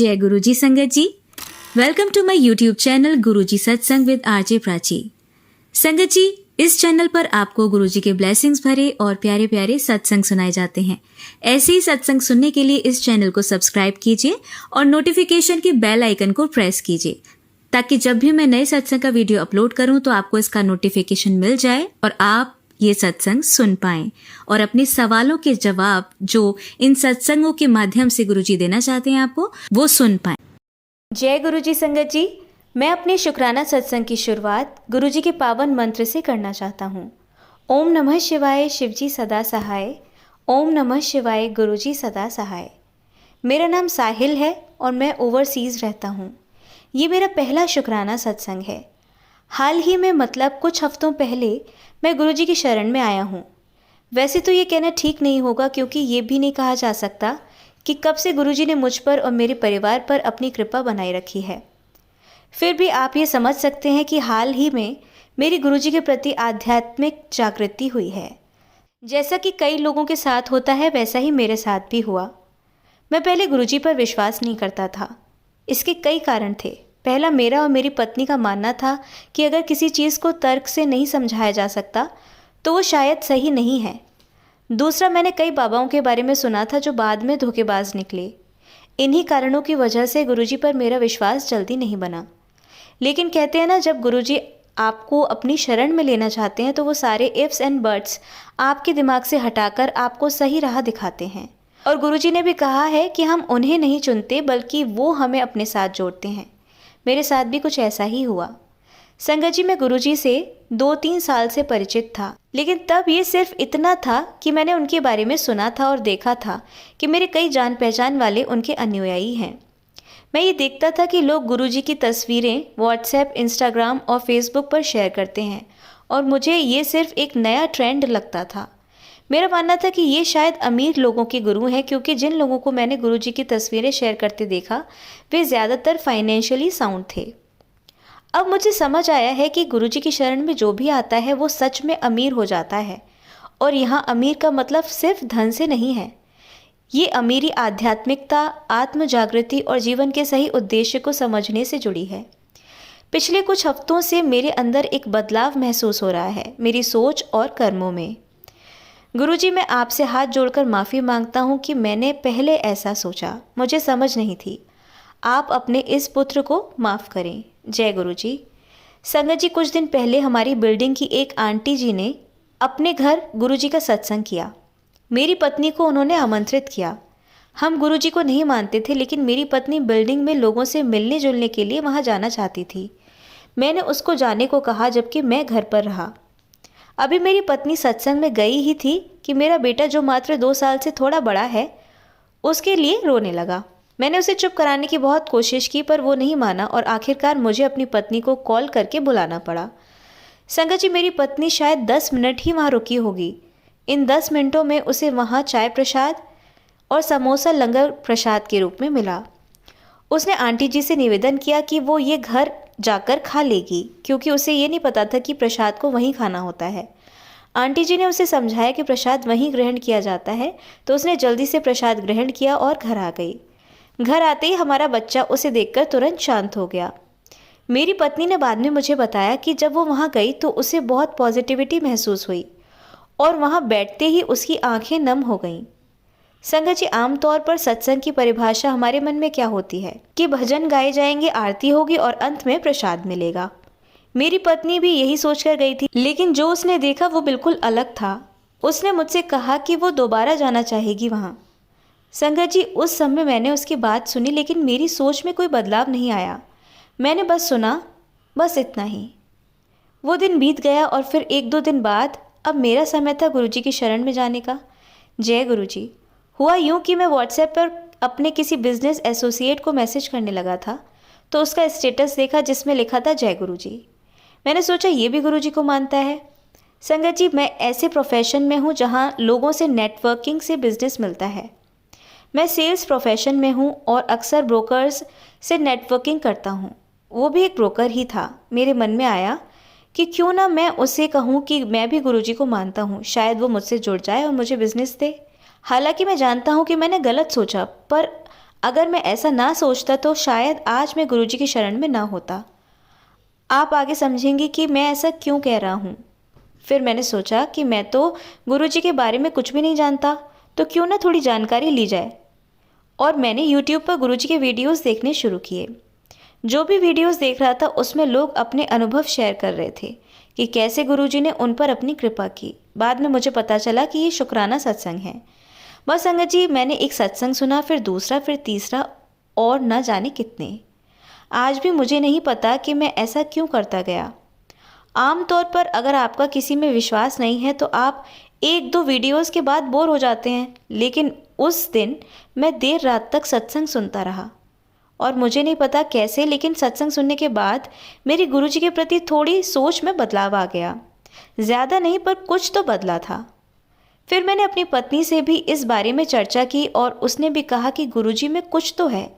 जय गुरुजी संगत जी, welcome to my YouTube channel Guruji सत्संग विद आरजे प्राची। संगत जी, इस चैनल पर आपको गुरुजी के ब्लेसिंग्स भरे और प्यारे प्यारे सत्संग सुनाए जाते हैं। ऐसे ही सत्संग सुनने के लिए इस चैनल को सब्सक्राइब कीजिए और नोटिफिकेशन के बेल आइकन को प्रेस कीजिए, ताकि जब भी मैं नए सत्संग का वीडियो अपलोड करूं तो आपको इसका नोटिफिकेशन मिल जाए और आप ये सत्संग सुन पाएं और अपने सवालों के जवाब जो इन सत्संगों के माध्यम से गुरुजी देना चाहते हैं आपको, वो सुन पाएं। जय गुरुजी संगत जी, मैं अपने शुक्राना सत्संग की शुरुआत गुरुजी के पावन मंत्र से करना चाहता हूँ। ओम नमः शिवाय, शिवजी सदा सहाय। ओम नमः शिवाय, गुरुजी सदा सहाय। मेरा नाम साहिल है और मैं ओवरसीज़ रहता हूँ। ये मेरा पहला शुक्राना सत्संग है। हाल ही में, मतलब कुछ हफ्तों पहले, मैं गुरुजी की शरण में आया हूँ। वैसे तो ये कहना ठीक नहीं होगा, क्योंकि ये भी नहीं कहा जा सकता कि कब से गुरुजी ने मुझ पर और मेरे परिवार पर अपनी कृपा बनाए रखी है। फिर भी आप ये समझ सकते हैं कि हाल ही में मेरी गुरुजी के प्रति आध्यात्मिक जागृति हुई है। जैसा कि कई लोगों के साथ होता है, वैसा ही मेरे साथ भी हुआ। मैं पहले गुरुजी पर विश्वास नहीं करता था। इसके कई कारण थे। पहला, मेरा और मेरी पत्नी का मानना था कि अगर किसी चीज़ को तर्क से नहीं समझाया जा सकता तो वो शायद सही नहीं है। दूसरा, मैंने कई बाबाओं के बारे में सुना था जो बाद में धोखेबाज निकले। इन्हीं कारणों की वजह से गुरुजी पर मेरा विश्वास जल्दी नहीं बना। लेकिन कहते हैं ना, जब गुरुजी आपको अपनी शरण में लेना चाहते हैं तो वो सारे इफ्स एंड बट्स आपके दिमाग से हटाकर आपको सही राह दिखाते हैं। और गुरुजी ने भी कहा है कि हम उन्हें नहीं चुनते, बल्कि वो हमें अपने साथ जोड़ते हैं। मेरे साथ भी कुछ ऐसा ही हुआ। संगत जी, मैं गुरुजी से 2-3 साल से परिचित था, लेकिन तब ये सिर्फ इतना था कि मैंने उनके बारे में सुना था और देखा था कि मेरे कई जान पहचान वाले उनके अनुयायी हैं। मैं ये देखता था कि लोग गुरुजी की तस्वीरें व्हाट्सएप, इंस्टाग्राम और फेसबुक पर शेयर करते हैं, और मुझे ये सिर्फ एक नया ट्रेंड लगता था। मेरा मानना था कि ये शायद अमीर लोगों के गुरु हैं, क्योंकि जिन लोगों को मैंने गुरुजी की तस्वीरें शेयर करते देखा वे ज़्यादातर फाइनेंशियली साउंड थे। अब मुझे समझ आया है कि गुरुजी की शरण में जो भी आता है वो सच में अमीर हो जाता है। और यहाँ अमीर का मतलब सिर्फ धन से नहीं है। ये अमीरी आध्यात्मिकता, आत्म जागृति और जीवन के सही उद्देश्य को समझने से जुड़ी है। पिछले कुछ हफ्तों से मेरे अंदर एक बदलाव महसूस हो रहा है, मेरी सोच और कर्मों में। गुरुजी, मैं आपसे हाथ जोड़कर माफ़ी मांगता हूँ कि मैंने पहले ऐसा सोचा। मुझे समझ नहीं थी। आप अपने इस पुत्र को माफ़ करें। जय गुरुजी। संगत जी, कुछ दिन पहले हमारी बिल्डिंग की एक आंटी जी ने अपने घर गुरुजी का सत्संग किया। मेरी पत्नी को उन्होंने आमंत्रित किया। हम गुरुजी को नहीं मानते थे, लेकिन मेरी पत्नी बिल्डिंग में लोगों से मिलने जुलने के लिए वहाँ जाना चाहती थी। मैंने उसको जाने को कहा, जबकि मैं घर पर रहा। अभी मेरी पत्नी सत्संग में गई ही थी कि मेरा बेटा, जो मात्र 2 साल से थोड़ा बड़ा है, उसके लिए रोने लगा। मैंने उसे चुप कराने की बहुत कोशिश की, पर वो नहीं माना और आखिरकार मुझे अपनी पत्नी को कॉल करके बुलाना पड़ा। संगत जी, मेरी पत्नी शायद 10 मिनट ही वहाँ रुकी होगी। इन 10 मिनटों में उसे वहाँ चाय प्रसाद और समोसा लंगर प्रसाद के रूप में मिला। उसने आंटी जी से निवेदन किया कि वो ये घर जाकर खा लेगी, क्योंकि उसे ये नहीं पता था कि प्रसाद को वहीं खाना होता है। आंटी जी ने उसे समझाया कि प्रसाद वहीं ग्रहण किया जाता है, तो उसने जल्दी से प्रसाद ग्रहण किया और घर आ गई। घर आते ही हमारा बच्चा उसे देखकर तुरंत शांत हो गया। मेरी पत्नी ने बाद में मुझे बताया कि जब वो वहाँ गई तो उसे बहुत पॉजिटिविटी महसूस हुई और वहाँ बैठते ही उसकी आंखें नम हो गईं। संगत जी, आमतौर पर सत्संग की परिभाषा हमारे मन में क्या होती है कि भजन गाए जाएंगे, आरती होगी और अंत में प्रसाद मिलेगा। मेरी पत्नी भी यही सोचकर गई थी, लेकिन जो उसने देखा वो बिल्कुल अलग था। उसने मुझसे कहा कि वो दोबारा जाना चाहेगी वहाँ। संगत जी, उस समय मैंने उसकी बात सुनी, लेकिन मेरी सोच में कोई बदलाव नहीं आया। मैंने बस सुना, बस इतना ही। वो दिन बीत गया और फिर 1-2 दिन बाद अब मेरा समय था गुरुजी की शरण में जाने का। जय गुरुजी। हुआ यूँ कि मैं व्हाट्सएप पर अपने किसी बिजनेस एसोसिएट को मैसेज करने लगा था, तो उसका स्टेटस देखा जिसमें लिखा था जय गुरुजी। मैंने सोचा ये भी गुरुजी को मानता है। संगत जी, मैं ऐसे प्रोफेशन में हूँ जहाँ लोगों से नेटवर्किंग से बिजनेस मिलता है। मैं सेल्स प्रोफेशन में हूँ और अक्सर ब्रोकर्स से नेटवर्किंग करता हूँ। वो भी एक ब्रोकर ही था। मेरे मन में आया कि क्यों ना मैं उसे कहूँ कि मैं भी गुरुजी को मानता हूँ, शायद वो मुझसे जुड़ जाए और मुझे बिजनेस दे। हालांकि मैं जानता हूँ कि मैंने गलत सोचा, पर अगर मैं ऐसा ना सोचता तो शायद आज मैं गुरुजी की शरण में ना होता। आप आगे समझेंगी कि मैं ऐसा क्यों कह रहा हूँ। फिर मैंने सोचा कि मैं तो गुरुजी के बारे में कुछ भी नहीं जानता, तो क्यों ना थोड़ी जानकारी ली जाए। और मैंने YouTube पर गुरुजी के वीडियोस देखने शुरू किए। जो भी वीडियोस देख रहा था उसमें लोग अपने अनुभव शेयर कर रहे थे कि कैसे गुरुजी ने उन पर अपनी कृपा की। बाद में मुझे पता चला कि ये शुक्राना सत्संग है। बस संगत जी, मैंने एक सत्संग सुना, फिर दूसरा, फिर तीसरा और न जाने कितने। आज भी मुझे नहीं पता कि मैं ऐसा क्यों करता गया। आमतौर पर अगर आपका किसी में विश्वास नहीं है तो आप एक दो वीडियोस के बाद बोर हो जाते हैं, लेकिन उस दिन मैं देर रात तक सत्संग सुनता रहा। और मुझे नहीं पता कैसे, लेकिन सत्संग सुनने के बाद मेरी गुरुजी के प्रति थोड़ी सोच में बदलाव आ गया। ज़्यादा नहीं, पर कुछ तो बदला था। फिर मैंने अपनी पत्नी से भी इस बारे में चर्चा की और उसने भी कहा कि गुरुजी में कुछ तो है,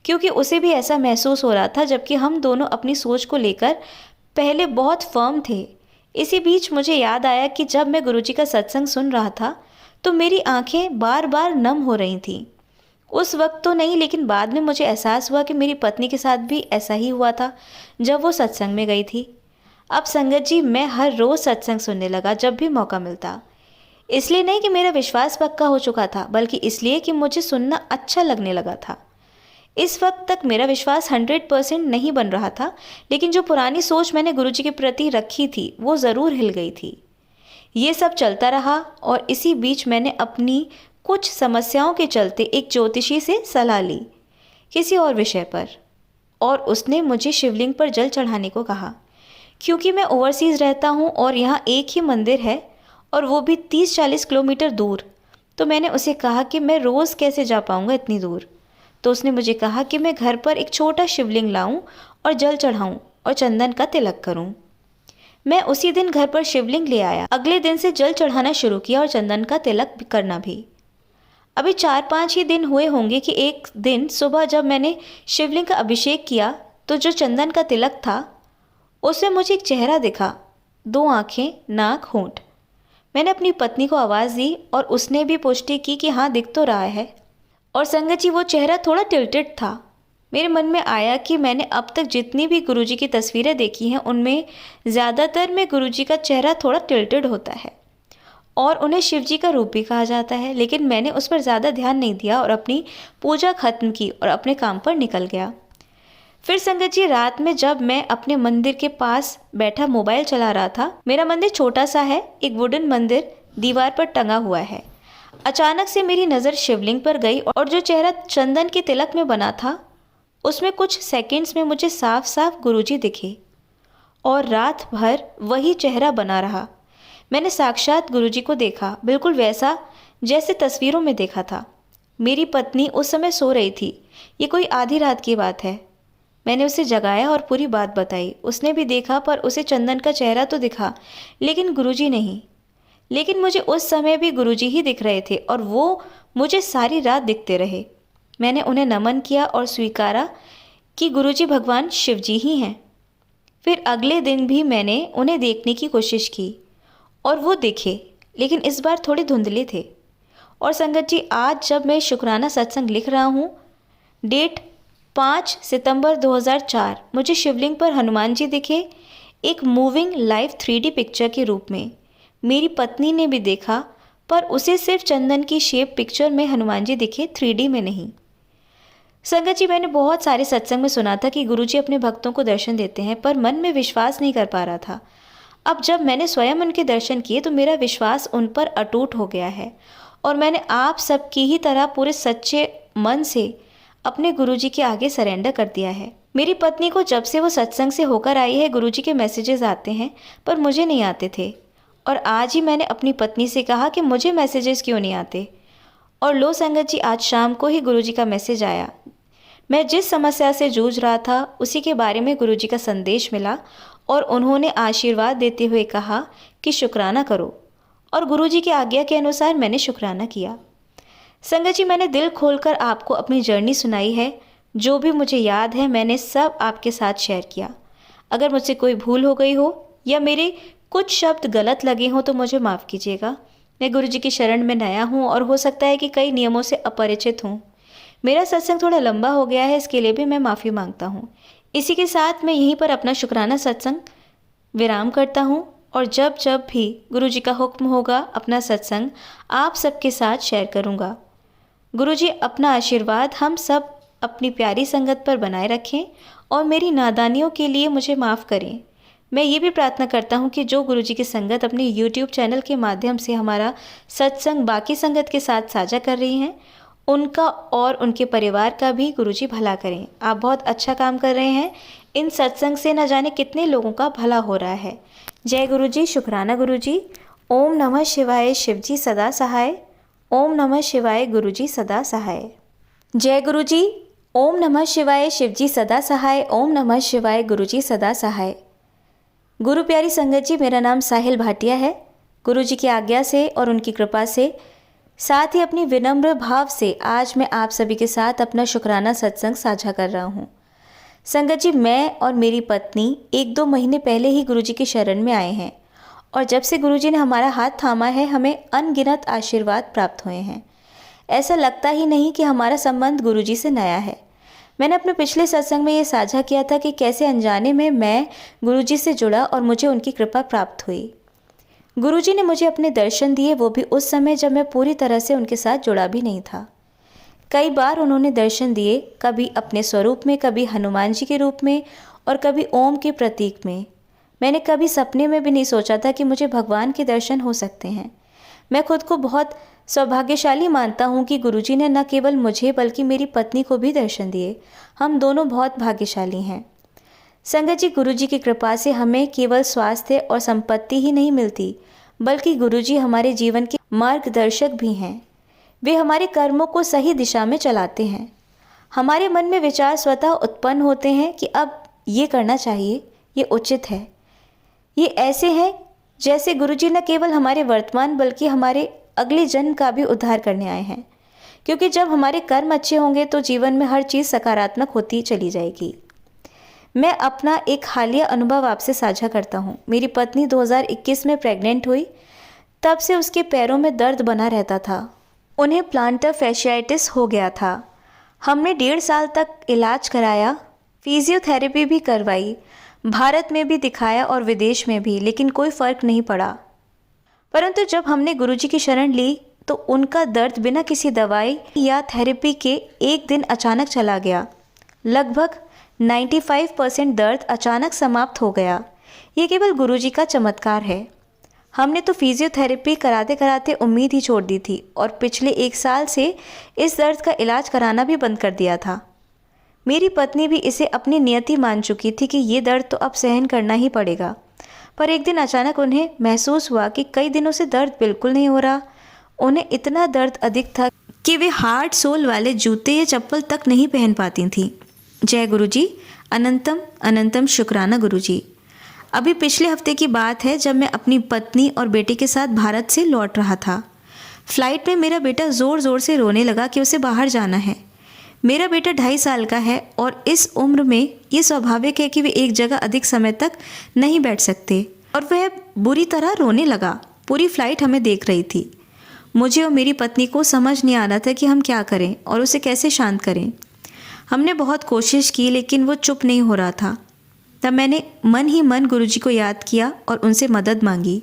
क्योंकि उसे भी ऐसा महसूस हो रहा था, जबकि हम दोनों अपनी सोच को लेकर पहले बहुत फर्म थे। इसी बीच मुझे याद आया कि जब मैं गुरुजी का सत्संग सुन रहा था तो मेरी आंखें बार बार नम हो रही थीं। उस वक्त तो नहीं, लेकिन बाद में मुझे एहसास हुआ कि मेरी पत्नी के साथ भी ऐसा ही हुआ था जब वो सत्संग में गई थी। अब संगत जी, मैं हर रोज़ सत्संग सुनने लगा जब भी मौका मिलता। इसलिए नहीं कि मेरा विश्वास पक्का हो चुका था, बल्कि इसलिए कि मुझे सुनना अच्छा लगने लगा था। इस वक्त तक मेरा विश्वास 100% नहीं बन रहा था, लेकिन जो पुरानी सोच मैंने गुरुजी के प्रति रखी थी वो ज़रूर हिल गई थी। ये सब चलता रहा और इसी बीच मैंने अपनी कुछ समस्याओं के चलते एक ज्योतिषी से सलाह ली किसी और विषय पर, और उसने मुझे शिवलिंग पर जल चढ़ाने को कहा। क्योंकि मैं ओवरसीज़ रहता हूँ और यहाँ एक ही मंदिर है और वो भी 30-40 किलोमीटर दूर, तो मैंने उसे कहा कि मैं रोज़ कैसे जा पाऊँगा इतनी दूर। तो उसने मुझे कहा कि मैं घर पर एक छोटा शिवलिंग लाऊं और जल चढ़ाऊं और चंदन का तिलक करूं। मैं उसी दिन घर पर शिवलिंग ले आया। अगले दिन से जल चढ़ाना शुरू किया और चंदन का तिलक करना भी। अभी 4-5 ही दिन हुए होंगे कि एक दिन सुबह जब मैंने शिवलिंग का अभिषेक किया तो जो चंदन का तिलक था उसमें मुझे एक चेहरा दिखा, 2 आँखें, नाक, होंठ। मैंने अपनी पत्नी को आवाज़ दी और उसने भी पुष्टि की कि हाँ, दिख तो रहा है। और संगत जी, वो चेहरा थोड़ा टिल्टेड था। मेरे मन में आया कि मैंने अब तक जितनी भी गुरुजी की तस्वीरें देखी हैं उनमें ज़्यादातर में गुरुजी का चेहरा थोड़ा टिल्टेड होता है और उन्हें शिवजी का रूप भी कहा जाता है, लेकिन मैंने उस पर ज़्यादा ध्यान नहीं दिया और अपनी पूजा खत्म की और अपने काम पर निकल गया। फिर संगत जी, रात में जब मैं अपने मंदिर के पास बैठा मोबाइल चला रहा था, मेरा मंदिर छोटा सा है, एक वुडन मंदिर दीवार पर टंगा हुआ है। अचानक से मेरी नज़र शिवलिंग पर गई और जो चेहरा चंदन के तिलक में बना था उसमें कुछ सेकंड्स में मुझे साफ साफ गुरुजी दिखे और रात भर वही चेहरा बना रहा। मैंने साक्षात गुरुजी को देखा, बिल्कुल वैसा जैसे तस्वीरों में देखा था। मेरी पत्नी उस समय सो रही थी। ये कोई आधी रात की बात है। मैंने उसे जगाया और पूरी बात बताई। उसने भी देखा, पर उसे चंदन का चेहरा तो दिखा, लेकिन गुरुजी नहीं। लेकिन मुझे उस समय भी गुरुजी ही दिख रहे थे और वो मुझे सारी रात दिखते रहे। मैंने उन्हें नमन किया और स्वीकारा कि गुरुजी भगवान शिवजी ही हैं। फिर अगले दिन भी मैंने उन्हें देखने की कोशिश की और वो दिखे, लेकिन इस बार थोड़े धुंधले थे। और संगत जी, आज जब मैं शुक्राना सत्संग लिख रहा हूँ, डेट 5 सितंबर 2004, मुझे शिवलिंग पर हनुमान जी दिखे, एक मूविंग लाइव 3D पिक्चर के रूप में। मेरी पत्नी ने भी देखा, पर उसे सिर्फ चंदन की शेप पिक्चर में हनुमान जी दिखे, 3D में नहीं। संगत जी, मैंने बहुत सारे सत्संग में सुना था कि गुरुजी अपने भक्तों को दर्शन देते हैं, पर मन में विश्वास नहीं कर पा रहा था। अब जब मैंने स्वयं उनके दर्शन किए तो मेरा विश्वास उन पर अटूट हो गया है और मैंने आप सबकी ही तरह पूरे सच्चे मन से अपने गुरुजी के आगे सरेंडर कर दिया है। मेरी पत्नी को जब से वो सत्संग से होकर आई है, गुरुजी के मैसेजेस आते हैं, पर मुझे नहीं आते थे। और आज ही मैंने अपनी पत्नी से कहा कि मुझे मैसेजेस क्यों नहीं आते, और लो संगत जी, आज शाम को ही गुरुजी का मैसेज आया। मैं जिस समस्या से जूझ रहा था उसी के बारे में गुरुजी का संदेश मिला और उन्होंने आशीर्वाद देते हुए कहा कि शुक्राना करो, और गुरुजी की आज्ञा के अनुसार मैंने शुक्राना किया। संगत जी, मैंने दिल खोलकर आपको अपनी जर्नी सुनाई है। जो भी मुझे याद है मैंने सब आपके साथ शेयर किया। अगर मुझसे कोई भूल हो गई हो या मेरे कुछ शब्द गलत लगे हों तो मुझे माफ़ कीजिएगा। मैं गुरुजी की शरण में नया हूँ और हो सकता है कि कई नियमों से अपरिचित हूँ। मेरा सत्संग थोड़ा लंबा हो गया है, इसके लिए भी मैं माफ़ी मांगता हूँ। इसी के साथ मैं यहीं पर अपना शुक्राना सत्संग विराम करता हूँ और जब जब भी गुरु जी का हुक्म होगा अपना सत्संग आप सबके साथ शेयर करूँगा। गुरु जी अपना आशीर्वाद हम सब अपनी प्यारी संगत पर बनाए रखें और मेरी नादानियों के लिए मुझे माफ़ करें। मैं ये भी प्रार्थना करता हूँ कि जो गुरु जी की संगत अपने YouTube चैनल के माध्यम से हमारा सत्संग बाकी संगत के साथ साझा कर रही हैं, उनका और उनके परिवार का भी गुरु जी भला करें। आप बहुत अच्छा काम कर रहे हैं। इन सत्संग से न जाने कितने लोगों का भला हो रहा है। जय गुरु जी, शुक्राना गुरु जी। ओम नमः शिवाय, शिव जी सदा सहाय। ओम नमः शिवाय, गुरु जी सदा सहाय। जय गुरु जी। ओम नमः शिवाय, शिव जी सदा सहाय। ओम नमः शिवाय, गुरु जी सदा सहाय। गुरु प्यारी संगत जी, मेरा नाम साहिल भाटिया है। गुरु जी की आज्ञा से और उनकी कृपा से, साथ ही अपनी विनम्र भाव से आज मैं आप सभी के साथ अपना शुक्राना सत्संग साझा कर रहा हूँ। संगत जी, मैं और मेरी पत्नी 1-2 महीने पहले ही गुरु जी की शरण में आए हैं और जब से गुरु जी ने हमारा हाथ थामा है हमें अनगिनत आशीर्वाद प्राप्त हुए हैं। ऐसा लगता ही नहीं कि हमारा संबंध गुरु जी से नया है। मैंने अपने पिछले सत्संग में ये साझा किया था कि कैसे अनजाने में मैं गुरु जी से जुड़ा और मुझे उनकी कृपा प्राप्त हुई। गुरु जी ने मुझे अपने दर्शन दिए, वो भी उस समय जब मैं पूरी तरह से उनके साथ जुड़ा भी नहीं था। कई बार उन्होंने दर्शन दिए, कभी अपने स्वरूप में, कभी हनुमान जी के रूप में और कभी ओम के प्रतीक में। मैंने कभी सपने में भी नहीं सोचा था कि मुझे भगवान के दर्शन हो सकते हैं। मैं खुद को बहुत सौभाग्यशाली मानता हूँ कि गुरुजी ने न केवल मुझे बल्कि मेरी पत्नी को भी दर्शन दिए। हम दोनों बहुत भाग्यशाली हैं। संगत जी, गुरुजी की कृपा से हमें केवल स्वास्थ्य और संपत्ति ही नहीं मिलती, बल्कि गुरुजी हमारे जीवन के मार्गदर्शक भी हैं। वे हमारे कर्मों को सही दिशा में चलाते हैं। हमारे मन में विचार स्वतः उत्पन्न होते हैं कि अब ये करना चाहिए, ये उचित है। ये ऐसे हैं जैसे गुरुजी न केवल हमारे वर्तमान बल्कि हमारे अगले जन्म का भी उद्धार करने आए हैं, क्योंकि जब हमारे कर्म अच्छे होंगे तो जीवन में हर चीज़ सकारात्मक होती चली जाएगी। मैं अपना एक हालिया अनुभव आपसे साझा करता हूँ। मेरी पत्नी 2021 में प्रेग्नेंट हुई, तब से उसके पैरों में दर्द बना रहता था। उन्हें प्लांटर फैशियाइटिस हो गया था। हमने 1.5 साल तक इलाज कराया, फिजियोथेरेपी भी करवाई, भारत में भी दिखाया और विदेश में भी, लेकिन कोई फ़र्क नहीं पड़ा। परंतु जब हमने गुरुजी की शरण ली तो उनका दर्द बिना किसी दवाई या थेरेपी के एक दिन अचानक चला गया। लगभग 95% दर्द अचानक समाप्त हो गया। ये केवल गुरुजी का चमत्कार है। हमने तो फिजियोथेरेपी कराते कराते उम्मीद ही छोड़ दी थी और पिछले 1 साल से इस दर्द का इलाज कराना भी बंद कर दिया था। मेरी पत्नी भी इसे अपनी नियति मान चुकी थी कि ये दर्द तो अब सहन करना ही पड़ेगा। पर एक दिन अचानक उन्हें महसूस हुआ कि कई दिनों से दर्द बिल्कुल नहीं हो रहा। उन्हें इतना दर्द अधिक था कि वे हार्ड सोल वाले जूते या चप्पल तक नहीं पहन पाती थीं। जय गुरुजी, अनंतम अनंतम शुक्राना गुरुजी। अभी पिछले हफ्ते की बात है जब मैं अपनी पत्नी और बेटे के साथ भारत से लौट रहा था। फ्लाइट में मेरा बेटा ज़ोर ज़ोर से रोने लगा कि उसे बाहर जाना है। मेरा बेटा 2.5 साल का है और इस उम्र में ये स्वाभाविक है कि वे एक जगह अधिक समय तक नहीं बैठ सकते, और वह बुरी तरह रोने लगा। पूरी फ्लाइट हमें देख रही थी। मुझे और मेरी पत्नी को समझ नहीं आ रहा था कि हम क्या करें और उसे कैसे शांत करें। हमने बहुत कोशिश की लेकिन वो चुप नहीं हो रहा था। तब मैंने मन ही मन गुरुजी को याद किया और उनसे मदद मांगी।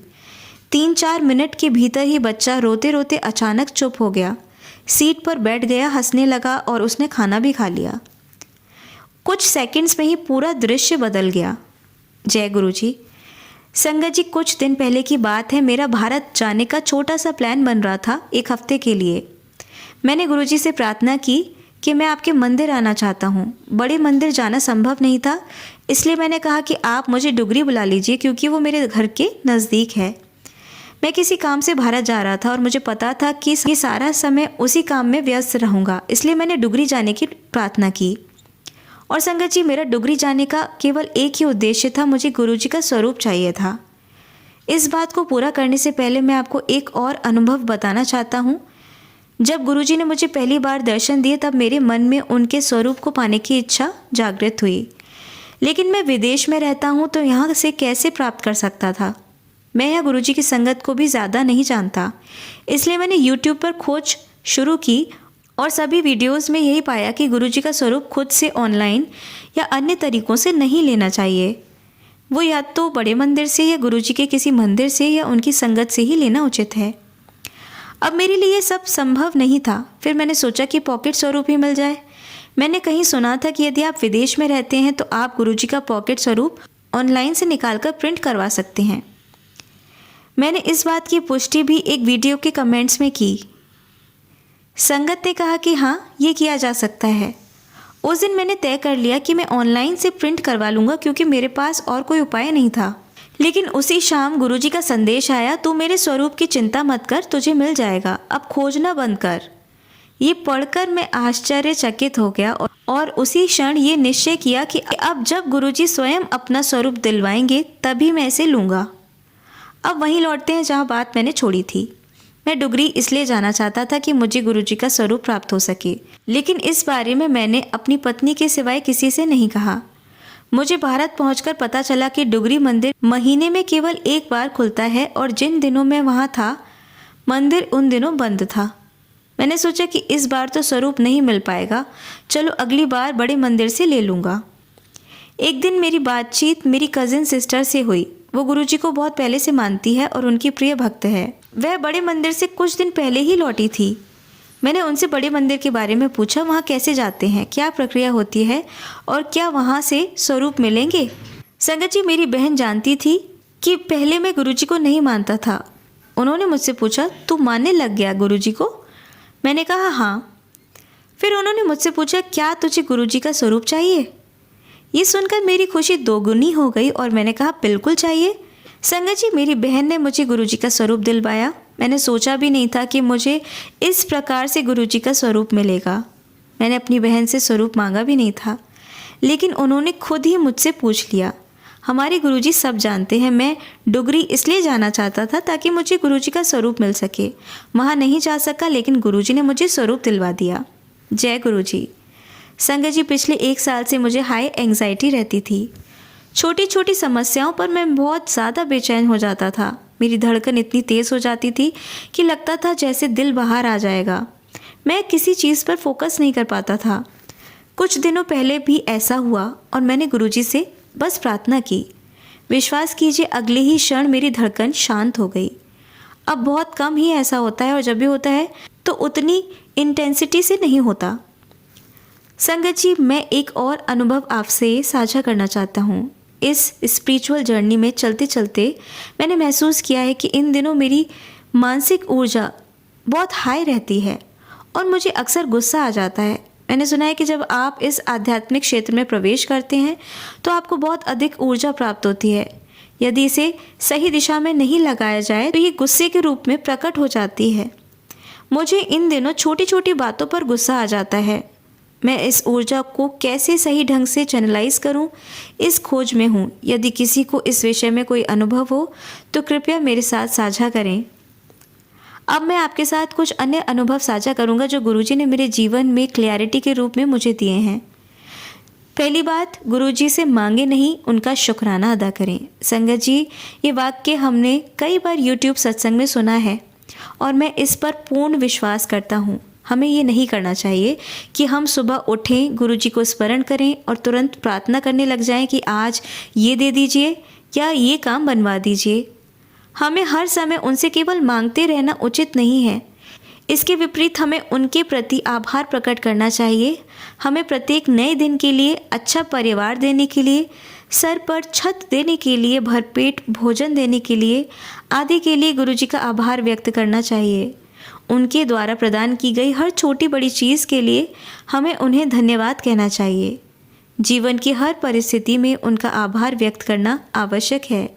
3-4 मिनट के भीतर ही बच्चा रोते रोते अचानक चुप हो गया, सीट पर बैठ गया, हंसने लगा और उसने खाना भी खा लिया। कुछ सेकंड्स में ही पूरा दृश्य बदल गया। जय गुरुजी। संगत जी, कुछ दिन पहले की बात है। मेरा भारत जाने का छोटा सा प्लान बन रहा था 1 हफ्ते के लिए। मैंने गुरुजी से प्रार्थना की कि मैं आपके मंदिर आना चाहता हूँ। बड़े मंदिर जाना संभव नहीं था, इसलिए मैंने कहा कि आप मुझे डुगरी बुला लीजिए क्योंकि वो मेरे घर के नज़दीक है। मैं किसी काम से भारत जा रहा था और मुझे पता था कि ये सारा समय उसी काम में व्यस्त रहूँगा, इसलिए मैंने डुगरी जाने की प्रार्थना की। और संगत जी, मेरा डुगरी जाने का केवल एक ही उद्देश्य था, मुझे गुरुजी का स्वरूप चाहिए था। इस बात को पूरा करने से पहले मैं आपको एक और अनुभव बताना चाहता हूँ। जब गुरुजी ने मुझे पहली बार दर्शन दिए तब मेरे मन में उनके स्वरूप को पाने की इच्छा जागृत हुई, लेकिन मैं विदेश में रहता हूँ तो यहाँ से कैसे प्राप्त कर सकता था। मैं यहाँ गुरुजी की संगत को भी ज़्यादा नहीं जानता, इसलिए मैंने YouTube पर खोज शुरू की और सभी वीडियोस में यही पाया कि गुरुजी का स्वरूप खुद से ऑनलाइन या अन्य तरीकों से नहीं लेना चाहिए। वो या तो बड़े मंदिर से या गुरुजी के किसी मंदिर से या उनकी संगत से ही लेना उचित है। अब मेरे लिए ये सब संभव नहीं था। फिर मैंने सोचा कि पॉकेट स्वरूप ही मिल जाए। मैंने कहीं सुना था कि यदि आप विदेश में रहते हैं तो आप गुरुजी का पॉकेट स्वरूप ऑनलाइन से निकालकर प्रिंट करवा सकते हैं। मैंने इस बात की पुष्टि भी एक वीडियो के कमेंट्स में की। संगत ने कहा कि हाँ, ये किया जा सकता है। उस दिन मैंने तय कर लिया कि मैं ऑनलाइन से प्रिंट करवा लूँगा क्योंकि मेरे पास और कोई उपाय नहीं था। लेकिन उसी शाम गुरुजी का संदेश आया, तू मेरे स्वरूप की चिंता मत कर, तुझे मिल जाएगा, अब खोजना बंद कर। ये पढ़कर मैं आश्चर्यचकित हो गया और उसी क्षण ये निश्चय किया कि अब जब गुरुजी स्वयं अपना स्वरूप दिलवाएंगे तभी मैं इसे लूँगा। अब वहीं लौटते हैं जहाँ बात मैंने छोड़ी थी। मैं डुगरी इसलिए जाना चाहता था कि मुझे गुरुजी का स्वरूप प्राप्त हो सके, लेकिन इस बारे में मैंने अपनी पत्नी के सिवाय किसी से नहीं कहा। मुझे भारत पहुंचकर पता चला कि डुगरी मंदिर महीने में केवल एक बार खुलता है और जिन दिनों मैं वहां था मंदिर उन दिनों बंद था। मैंने सोचा कि इस बार तो स्वरूप नहीं मिल पाएगा, चलो अगली बार बड़े मंदिर से ले लूँगा। एक दिन मेरी बातचीत मेरी कज़िन सिस्टर से हुई। वो गुरुजी को बहुत पहले से मानती है और उनकी प्रिय भक्त है। वह बड़े मंदिर से कुछ दिन पहले ही लौटी थी। मैंने उनसे बड़े मंदिर के बारे में पूछा, वहाँ कैसे जाते हैं, क्या प्रक्रिया होती है और क्या वहाँ से स्वरूप मिलेंगे। संगत जी, मेरी बहन जानती थी कि पहले मैं गुरुजी को नहीं मानता था। उन्होंने मुझसे पूछा, तू मानने लग गया गुरुजी को? मैंने कहा हाँ। फिर उन्होंने मुझसे पूछा, क्या तुझे गुरुजी का स्वरूप चाहिए? ये सुनकर मेरी खुशी दोगुनी हो गई और मैंने कहा बिल्कुल चाहिए। संगत जी, मेरी बहन ने मुझे गुरुजी का स्वरूप दिलवाया। मैंने सोचा भी नहीं था कि मुझे इस प्रकार से गुरुजी का स्वरूप मिलेगा। मैंने अपनी बहन से स्वरूप मांगा भी नहीं था, लेकिन उन्होंने खुद ही मुझसे पूछ लिया। हमारे गुरुजी सब जानते हैं। मैं डुगरी इसलिए जाना चाहता था ताकि मुझे गुरुजी का स्वरूप मिल सके। वहाँ नहीं जा सका, लेकिन गुरुजी ने मुझे स्वरूप दिलवा दिया। जय गुरुजी। संगत जी, पिछले 1 साल से मुझे हाई एंग्जाइटी रहती थी। छोटी छोटी समस्याओं पर मैं बहुत ज़्यादा बेचैन हो जाता था। मेरी धड़कन इतनी तेज़ हो जाती थी कि लगता था जैसे दिल बाहर आ जाएगा। मैं किसी चीज़ पर फोकस नहीं कर पाता था। कुछ दिनों पहले भी ऐसा हुआ और मैंने गुरुजी से बस प्रार्थना की। विश्वास कीजिए, अगले ही क्षण मेरी धड़कन शांत हो गई। अब बहुत कम ही ऐसा होता है और जब भी होता है तो उतनी इंटेंसिटी से नहीं होता। संगत जी, मैं एक और अनुभव आपसे साझा करना चाहता हूँ। इस स्पिरिचुअल जर्नी में चलते चलते मैंने महसूस किया है कि इन दिनों मेरी मानसिक ऊर्जा बहुत हाई रहती है और मुझे अक्सर गुस्सा आ जाता है। मैंने सुना है कि जब आप इस आध्यात्मिक क्षेत्र में प्रवेश करते हैं तो आपको बहुत अधिक ऊर्जा प्राप्त होती है। यदि इसे सही दिशा में नहीं लगाया जाए तो ये गुस्से के रूप में प्रकट हो जाती है। मुझे इन दिनों छोटी छोटी बातों पर गुस्सा आ जाता है। मैं इस ऊर्जा को कैसे सही ढंग से चैनलाइज करूं, इस खोज में हूं। यदि किसी को इस विषय में कोई अनुभव हो तो कृपया मेरे साथ साझा करें। अब मैं आपके साथ कुछ अन्य अनुभव साझा करूंगा जो गुरुजी ने मेरे जीवन में क्लैरिटी के रूप में मुझे दिए हैं। पहली बात, गुरुजी से मांगे नहीं, उनका शुक्राना अदा करें। संगत जी, ये वाक्य हमने कई बार यूट्यूब सत्संग में सुना है और मैं इस पर पूर्ण विश्वास करता हूँ। हमें ये नहीं करना चाहिए कि हम सुबह उठें, गुरुजी को स्मरण करें और तुरंत प्रार्थना करने लग जाएं कि आज ये दे दीजिए या ये काम बनवा दीजिए। हमें हर समय उनसे केवल मांगते रहना उचित नहीं है। इसके विपरीत हमें उनके प्रति आभार प्रकट करना चाहिए। हमें प्रत्येक नए दिन के लिए, अच्छा परिवार देने के लिए, सर पर छत देने के लिए, भरपेट भोजन देने के लिए आदि के लिए गुरुजी का आभार व्यक्त करना चाहिए। उनके द्वारा प्रदान की गई हर छोटी बड़ी चीज़ के लिए हमें उन्हें धन्यवाद कहना चाहिए। जीवन की हर परिस्थिति में उनका आभार व्यक्त करना आवश्यक है।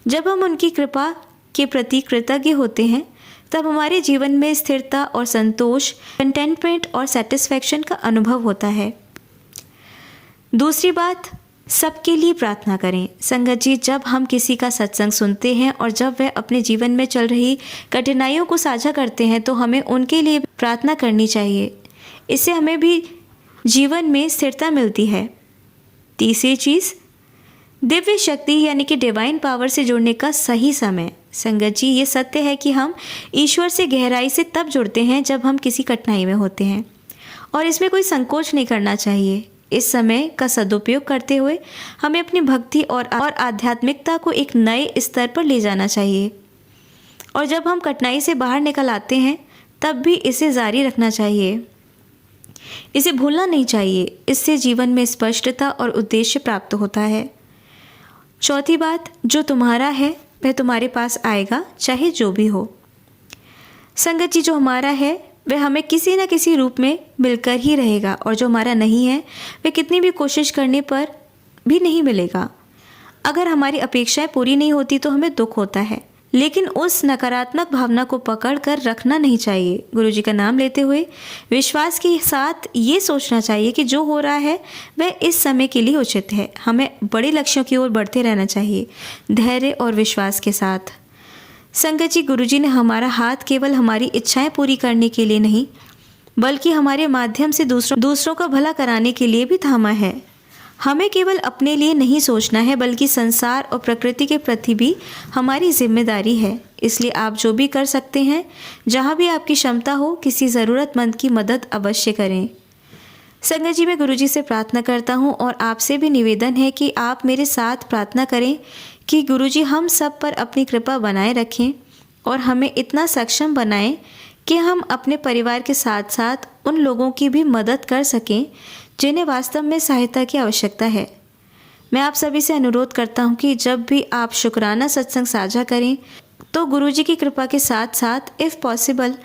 जब हम उनकी कृपा के प्रति कृतज्ञ होते हैं तब हमारे जीवन में स्थिरता और संतोष, कंटेंटमेंट और सेटिस्फैक्शन का अनुभव होता है। दूसरी बात, सबके लिए प्रार्थना करें। संगत जी, जब हम किसी का सत्संग सुनते हैं और जब वह अपने जीवन में चल रही कठिनाइयों को साझा करते हैं तो हमें उनके लिए प्रार्थना करनी चाहिए। इससे हमें भी जीवन में स्थिरता मिलती है। तीसरी चीज़, दिव्य शक्ति यानी कि डिवाइन पावर से जुड़ने का सही समय। संगत जी, ये सत्य है कि हम ईश्वर से गहराई से तब जुड़ते हैं जब हम किसी कठिनाई में होते हैं, और इसमें कोई संकोच नहीं करना चाहिए। इस समय का सदुपयोग करते हुए हमें अपनी भक्ति और आध्यात्मिकता को एक नए स्तर पर ले जाना चाहिए, और जब हम कठिनाई से बाहर निकल आते हैं तब भी इसे जारी रखना चाहिए। इसे भूलना नहीं चाहिए। इससे जीवन में स्पष्टता और उद्देश्य प्राप्त होता है। चौथी बात, जो तुम्हारा है वह तुम्हारे पास आएगा, चाहे जो भी हो। संगत जी, जो हमारा है वह हमें किसी न किसी रूप में मिलकर ही रहेगा, और जो हमारा नहीं है वह कितनी भी कोशिश करने पर भी नहीं मिलेगा। अगर हमारी अपेक्षाएं पूरी नहीं होती तो हमें दुख होता है, लेकिन उस नकारात्मक भावना को पकड़ कर रखना नहीं चाहिए। गुरुजी का नाम लेते हुए विश्वास के साथ ये सोचना चाहिए कि जो हो रहा है वह इस समय के लिए उचित है। हमें बड़े लक्ष्यों की ओर बढ़ते रहना चाहिए, धैर्य और विश्वास के साथ। संगत जी, गुरुजी ने हमारा हाथ केवल हमारी इच्छाएं पूरी करने के लिए नहीं, बल्कि हमारे माध्यम से दूसरों का भला कराने के लिए भी थामा है। हमें केवल अपने लिए नहीं सोचना है, बल्कि संसार और प्रकृति के प्रति भी हमारी जिम्मेदारी है। इसलिए आप जो भी कर सकते हैं, जहाँ भी आपकी क्षमता हो, किसी ज़रूरतमंद की मदद अवश्य करें। संगत जी, मैं गुरुजी से प्रार्थना करता हूँ, और आपसे भी निवेदन है कि आप मेरे साथ प्रार्थना करें कि गुरुजी हम सब पर अपनी कृपा बनाए रखें और हमें इतना सक्षम बनाएं कि हम अपने परिवार के साथ साथ उन लोगों की भी मदद कर सकें जिन्हें वास्तव में सहायता की आवश्यकता है। मैं आप सभी से अनुरोध करता हूं कि जब भी आप शुक्राना सत्संग साझा करें तो गुरुजी की कृपा के साथ साथ इफ़ पॉसिबल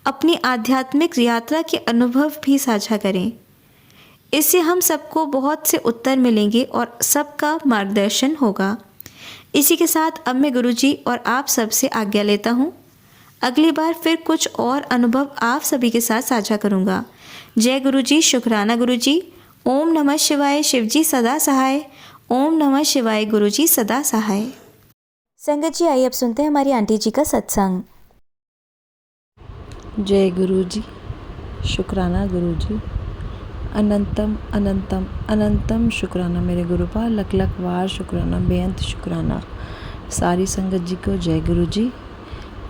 अपनी आध्यात्मिक यात्रा के अनुभव भी साझा करें। इससे हम सबको बहुत से उत्तर मिलेंगे और सबका मार्गदर्शन होगा। इसी के साथ अब मैं गुरुजी और आप सबसे आज्ञा लेता हूँ। अगली बार फिर कुछ और अनुभव आप सभी के साथ साझा करूँगा। जय गुरुजी, शुक्राना गुरुजी। ओम नमः शिवाय, शिवजी सदा सहाय। ओम नमः शिवाय, गुरुजी सदा सहाय। संगत जी, आइए अब सुनते हैं हमारी आंटी जी का सत्संग। जय गुरुजी, शुक्राना गुरुजी। अनंतम अनंतम अनंतम शुक्राना मेरे गुरुपा, लख लख वार शुक्राना, बेअंत शुक्राना। सारी संगत जी को जय गुरुजी,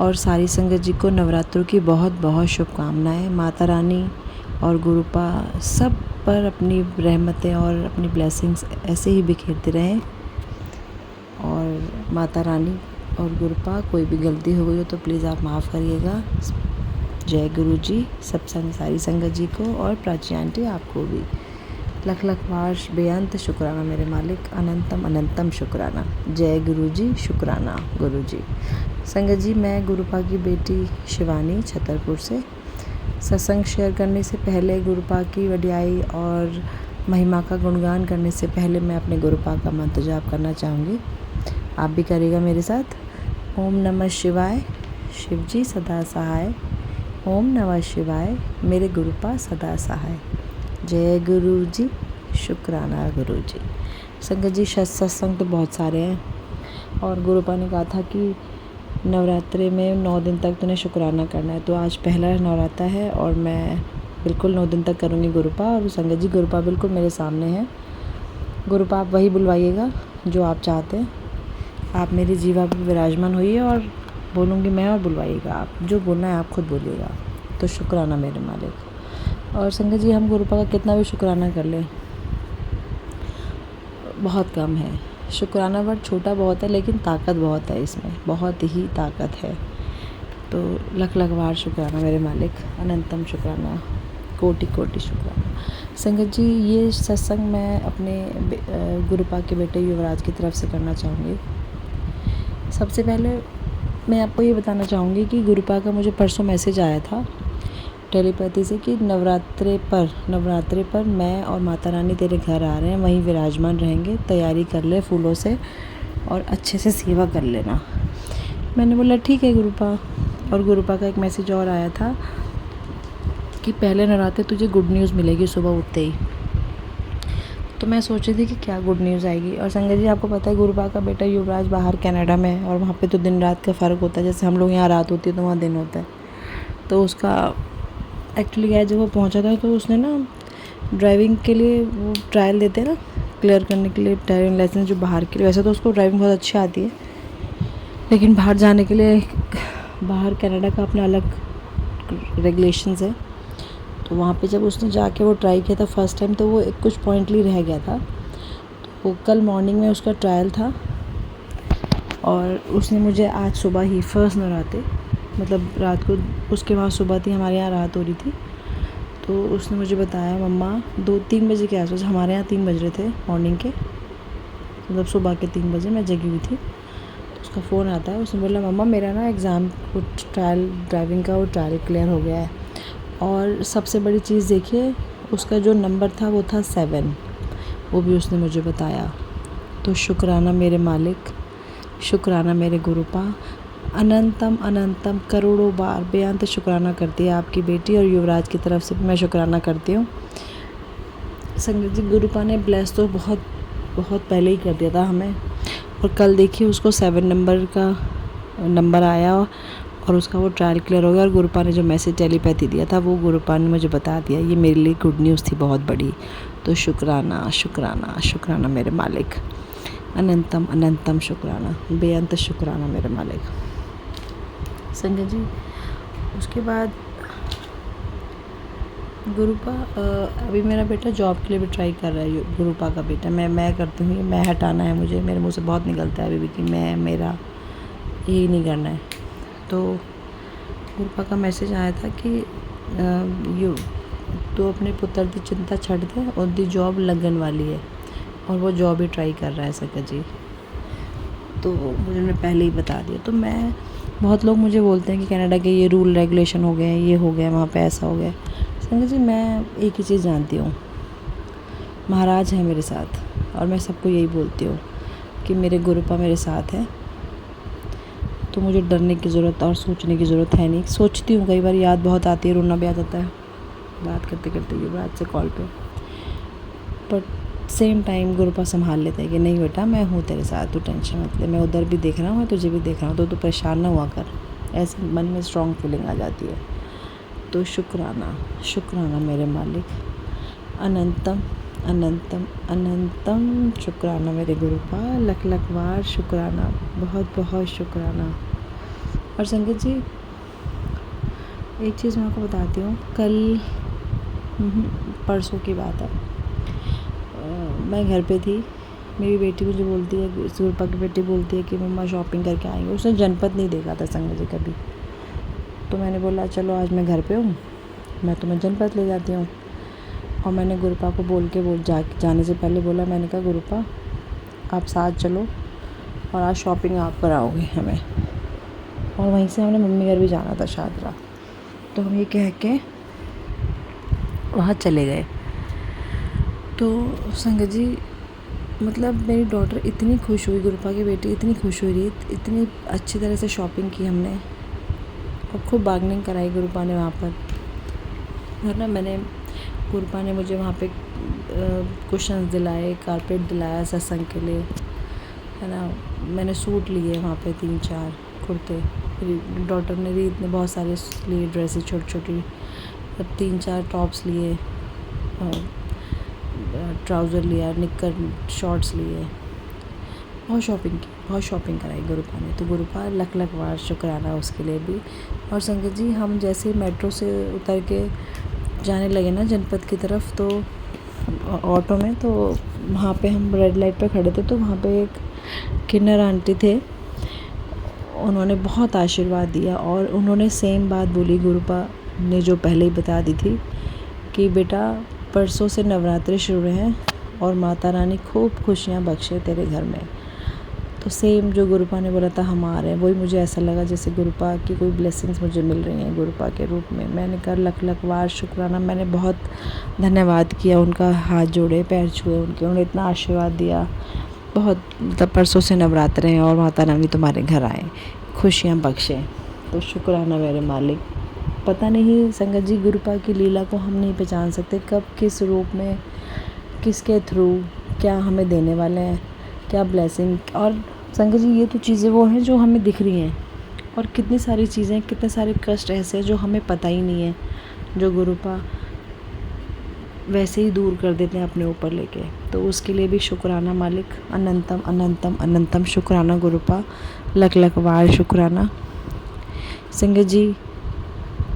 और सारी संगत जी को नवरात्रों की बहुत बहुत शुभकामनाएं। माता रानी और गुरुपा सब पर अपनी रहमतें और अपनी ब्लेसिंग्स ऐसे ही बिखेरते रहें। और माता रानी और गुरुपा, कोई भी गलती हो गई हो तो प्लीज़ आप माफ़ करिएगा। जय गुरुजी सब सारी संगत जी को, और प्राची आंटी आपको भी लख लख वार बेअंत शुक्राना मेरे मालिक, अनंतम अनंतम शुक्राना। जय गुरुजी, शुक्राना गुरुजी। संगत जी, मैं गुरुपा की बेटी शिवानी छतरपुर से। सत्संग शेयर करने से पहले, गुरुपा की वडियाई और महिमा का गुणगान करने से पहले मैं अपने गुरुपा का मंत्र जाप करना चाहूँगी। आप भी करिएगा मेरे साथ। ओम नमः शिवाय, शिवजी सदा सहाय। ओम नमः शिवाय, मेरे गुरुपा सदा सहाय। जय गुरु जी, शुक्राना गुरु जी। संगत जी, सत्संग तो बहुत सारे हैं, और गुरुपा ने कहा था कि नवरात्रे में 9 दिन तक तुम्हें शुक्राना करना है। तो आज पहला नवरात्रा है और मैं बिल्कुल 9 दिन तक करूँगी गुरुपा। और संगत जी, गुरुपा बिल्कुल मेरे सामने है। गुरुपा, आप वही बुलवाइएगा जो आप चाहते हैं। आप मेरी जीवा पर विराजमान होइए, और बोलूँगी मैं, और बुलवाइएगा आप। जो बोलना है आप खुद बोलिएगा। तो शुक्राना मेरे मालिक। और संगत जी, हम गुरुपा का कितना भी शुक्राना कर लें बहुत कम है। शुक्राना वर्ड छोटा बहुत है, लेकिन ताकत बहुत है इसमें, बहुत ही ताकत है। तो लख लख बार शुक्राना मेरे मालिक, अनंतम शुक्राना, कोटि कोटि शुक्राना। संगत जी, ये सत्संग मैं अपने गुरुपा के बेटे युवराज की तरफ से करना चाहूँगी। सबसे पहले मैं आपको ये बताना चाहूँगी कि गुरुपा का मुझे परसों मैसेज आया था टेलीपैथी से कि नवरात्रे पर मैं और माता रानी तेरे घर आ रहे हैं, वहीं विराजमान रहेंगे, तैयारी कर ले फूलों से और अच्छे से सेवा कर लेना। मैंने बोला ठीक है गुरुपा। और गुरुपा का एक मैसेज और आया था कि पहले नवरात्रे तुझे गुड न्यूज़ मिलेगी सुबह उठते ही। तो मैं सोच रही थी कि क्या गुड न्यूज़ आएगी। और संगत जी, आपको पता है गुरुपा का बेटा युवराज बाहर कनाडा में है, और वहाँ पे तो दिन रात का फ़र्क होता है। जैसे हम लोग यहाँ रात होती है तो वहाँ दिन होता है। तो उसका एक्चुअली क्या है, जब वो पहुँचा था तो उसने ना ड्राइविंग के लिए वो ट्रायल देते हैं ना, क्लियर करने के लिए ड्राइविंग लाइसेंस जो बाहर के लिए, वैसे तो उसको ड्राइविंग बहुत अच्छी आती है, लेकिन बाहर जाने के लिए बाहर कनाडा का अपना अलग रेगुलेशंस है। तो वहाँ पे जब उसने जाके वो ट्राई किया था फर्स्ट टाइम, तो वो कुछ पॉइंटली रह गया था। तो कल मॉर्निंग में उसका ट्रायल था और उसने मुझे आज सुबह ही फर्स्ट नराते, मतलब रात को उसके वहाँ सुबह थी, हमारे यहाँ रात हो रही थी, तो उसने मुझे बताया मम्मा 2-3 बजे के आसपास, हमारे यहाँ 3 बज रहे थे मॉर्निंग के, मतलब सुबह के 3 बजे मैं जगी हुई थी। तो उसका फ़ोन आता है, उसने बोला मम्मा मेरा ना एग्ज़ाम वो ट्रायल ड्राइविंग का वो ट्रायल क्लियर हो गया है, और सबसे बड़ी चीज़ देखिए उसका जो नंबर था वो था 7, वो भी उसने मुझे बताया। तो शुक्राना मेरे मालिक, शुक्राना मेरे गुरुपा, अनंतम अनंतम करोड़ों बार बेअंत शुक्राना करती है आपकी बेटी, और युवराज की तरफ से भी मैं शुक्राना करती हूँ। संगत जी, गुरुपा ने ब्लेस तो बहुत बहुत पहले ही कर दिया था हमें, और कल देखिए उसको 7 नंबर का नंबर आया और उसका वो ट्रायल क्लियर हो गया। और गुरुपा ने जो मैसेज टेलीपैथी दिया था वो गुरुपा ने मुझे बता दिया, ये मेरे लिए गुड न्यूज़ थी बहुत बड़ी। तो शुक्राना शुक्राना शुक्राना मेरे मालिक, अनंतम अनंतम शुक्राना, बेअंत शुक्राना मेरे मालिक। संगत जी, उसके बाद गुरुपा अभी मेरा बेटा जॉब के लिए भी ट्राई कर रहा है। गुरुपा का बेटा, मैं करती हूँ, मैं हटाना है मुझे, मेरे मुंह से बहुत निकलता है अभी भी कि मैं, मेरा यही नहीं करना है। तो गुरुपा का मैसेज आया था कि तो अपने पुत्र की चिंता छड़ दे, उसकी जॉब लगन वाली है, और वो जॉब ही ट्राई कर रहा है संगत जी। तो मुझे उन्होंने पहले ही बता दिया। तो मैं, बहुत लोग मुझे बोलते हैं कि कनाडा के ये रूल रेगुलेशन हो गए हैं, ये हो गया, वहाँ पे ऐसा हो गया। संगत जी, मैं एक ही चीज़ जानती हूँ, महाराज है मेरे साथ, और मैं सबको यही बोलती हूँ कि मेरे गुरुपा मेरे साथ है, तो मुझे डरने की ज़रूरत और सोचने की ज़रूरत है नहीं। सोचती हूँ, कई बार याद बहुत आती है, रोना भी आ जाता है बात करते करते युवराज से कॉल पे, बट सेम टाइम गुरुपा संभाल लेते हैं कि नहीं बेटा मैं हूँ तेरे साथ, तू टेंशन मत ले, मैं उधर भी देख रहा हूँ, मैं तुझे भी देख रहा हूँ, तो तू परेशान ना हुआ कर। ऐसे मन में स्ट्रॉन्ग फीलिंग आ जाती है। तो शुक्राना शुक्राना मेरे मालिक, अनंतम अनंतम अनंतम शुक्राना मेरे गुरुपा, लख लख बार शुक्राना, बहुत बहुत शुक्राना। और संगत जी, एक चीज़ मैं आपको बताती हूँ, कल परसों की बात है, मैं घर पे थी, मेरी बेटी मुझे बोलती है, गुरुपा की बेटी बोलती है कि मम्मा शॉपिंग करके आएंगे। उसने जनपद नहीं देखा था संगत जी कभी, तो मैंने बोला चलो आज मैं घर पे हूँ, मैं तुम्हें जनपद ले जाती हूँ। और मैंने गुरुपा को जाने से पहले बोला, मैंने कहा गुरुपा आप साथ चलो और आज शॉपिंग आप कराओगे हमें, और वहीं से हमने मम्मी घर भी जाना था शादरा। तो हम ये कह के वहाँ चले गए। तो संगत जी, मतलब मेरी डॉटर इतनी खुश हुई, गुरुपा की बेटी इतनी खुश हुई रही, इतनी अच्छी तरह से शॉपिंग की हमने, और खूब बार्गेनिंग कराई गुरुपा ने वहाँ पर, है ना। गुरुपा ने मुझे वहाँ पे कुशन्स दिलाए, कारपेट दिलाया सत्संग के लिए, है ना। मैंने सूट लिए वहाँ पे 3-4 कुर्ते, मेरी डॉटर ने भी इतने बहुत सारे लिए, ड्रेसेस छोटी छोटी, 3-4 टॉप्स लिए, और ट्राउज़र लिया, निक्कर शॉर्ट्स लिए, बहुत शॉपिंग की, बहुत शॉपिंग कराई गुरुपा ने। तो गुरुपा लख लख बार शुक्राना उसके लिए भी। और संगत जी, हम जैसे मेट्रो से उतर के जाने लगे ना जनपद की तरफ, तो ऑटो में, तो वहाँ पे हम रेड लाइट पे खड़े थे, तो वहाँ पे एक किन्नर आंटी थे, उन्होंने बहुत आशीर्वाद दिया, और उन्होंने सेम बात बोली गुरुपा ने जो पहले ही बता दी थी कि बेटा परसों से नवरात्रि शुरू हैं और माता रानी खूब खुशियाँ बख्शे तेरे घर में। तो सेम जो गुरुपा ने बोला था हम आ रहे हैं, वही मुझे ऐसा लगा जैसे गुरुपा की कोई ब्लेसिंग्स मुझे मिल रही हैं गुरुपा के रूप में। मैंने कहा लख लख बार शुक्राना, मैंने बहुत धन्यवाद किया उनका, हाथ जोड़े, पैर छुए उनके, उन्होंने इतना आशीर्वाद दिया। बहुत, मतलब परसों से नवरात्र हैं और माता रानी तुम्हारे घर आए, खुशियाँ बख्शे। तो शुक्राना मेरे मालिक। पता नहीं संगत जी, गुरुपा की लीला को हम नहीं पहचान सकते, कब किस रूप में, किसके थ्रू क्या हमें देने वाले हैं, क्या ब्लेसिंग। और संगत जी, ये तो चीज़ें वो हैं जो हमें दिख रही हैं, और कितनी सारी चीज़ें, कितने सारे कष्ट ऐसे हैं जो हमें पता ही नहीं है, जो गुरुपा वैसे ही दूर कर देते हैं अपने ऊपर लेके। तो उसके लिए भी शुक्राना मालिक, अनंतम अनंतम अनंतम शुक्राना गुरुपा, लख लख बार शुक्राना। संगत जी,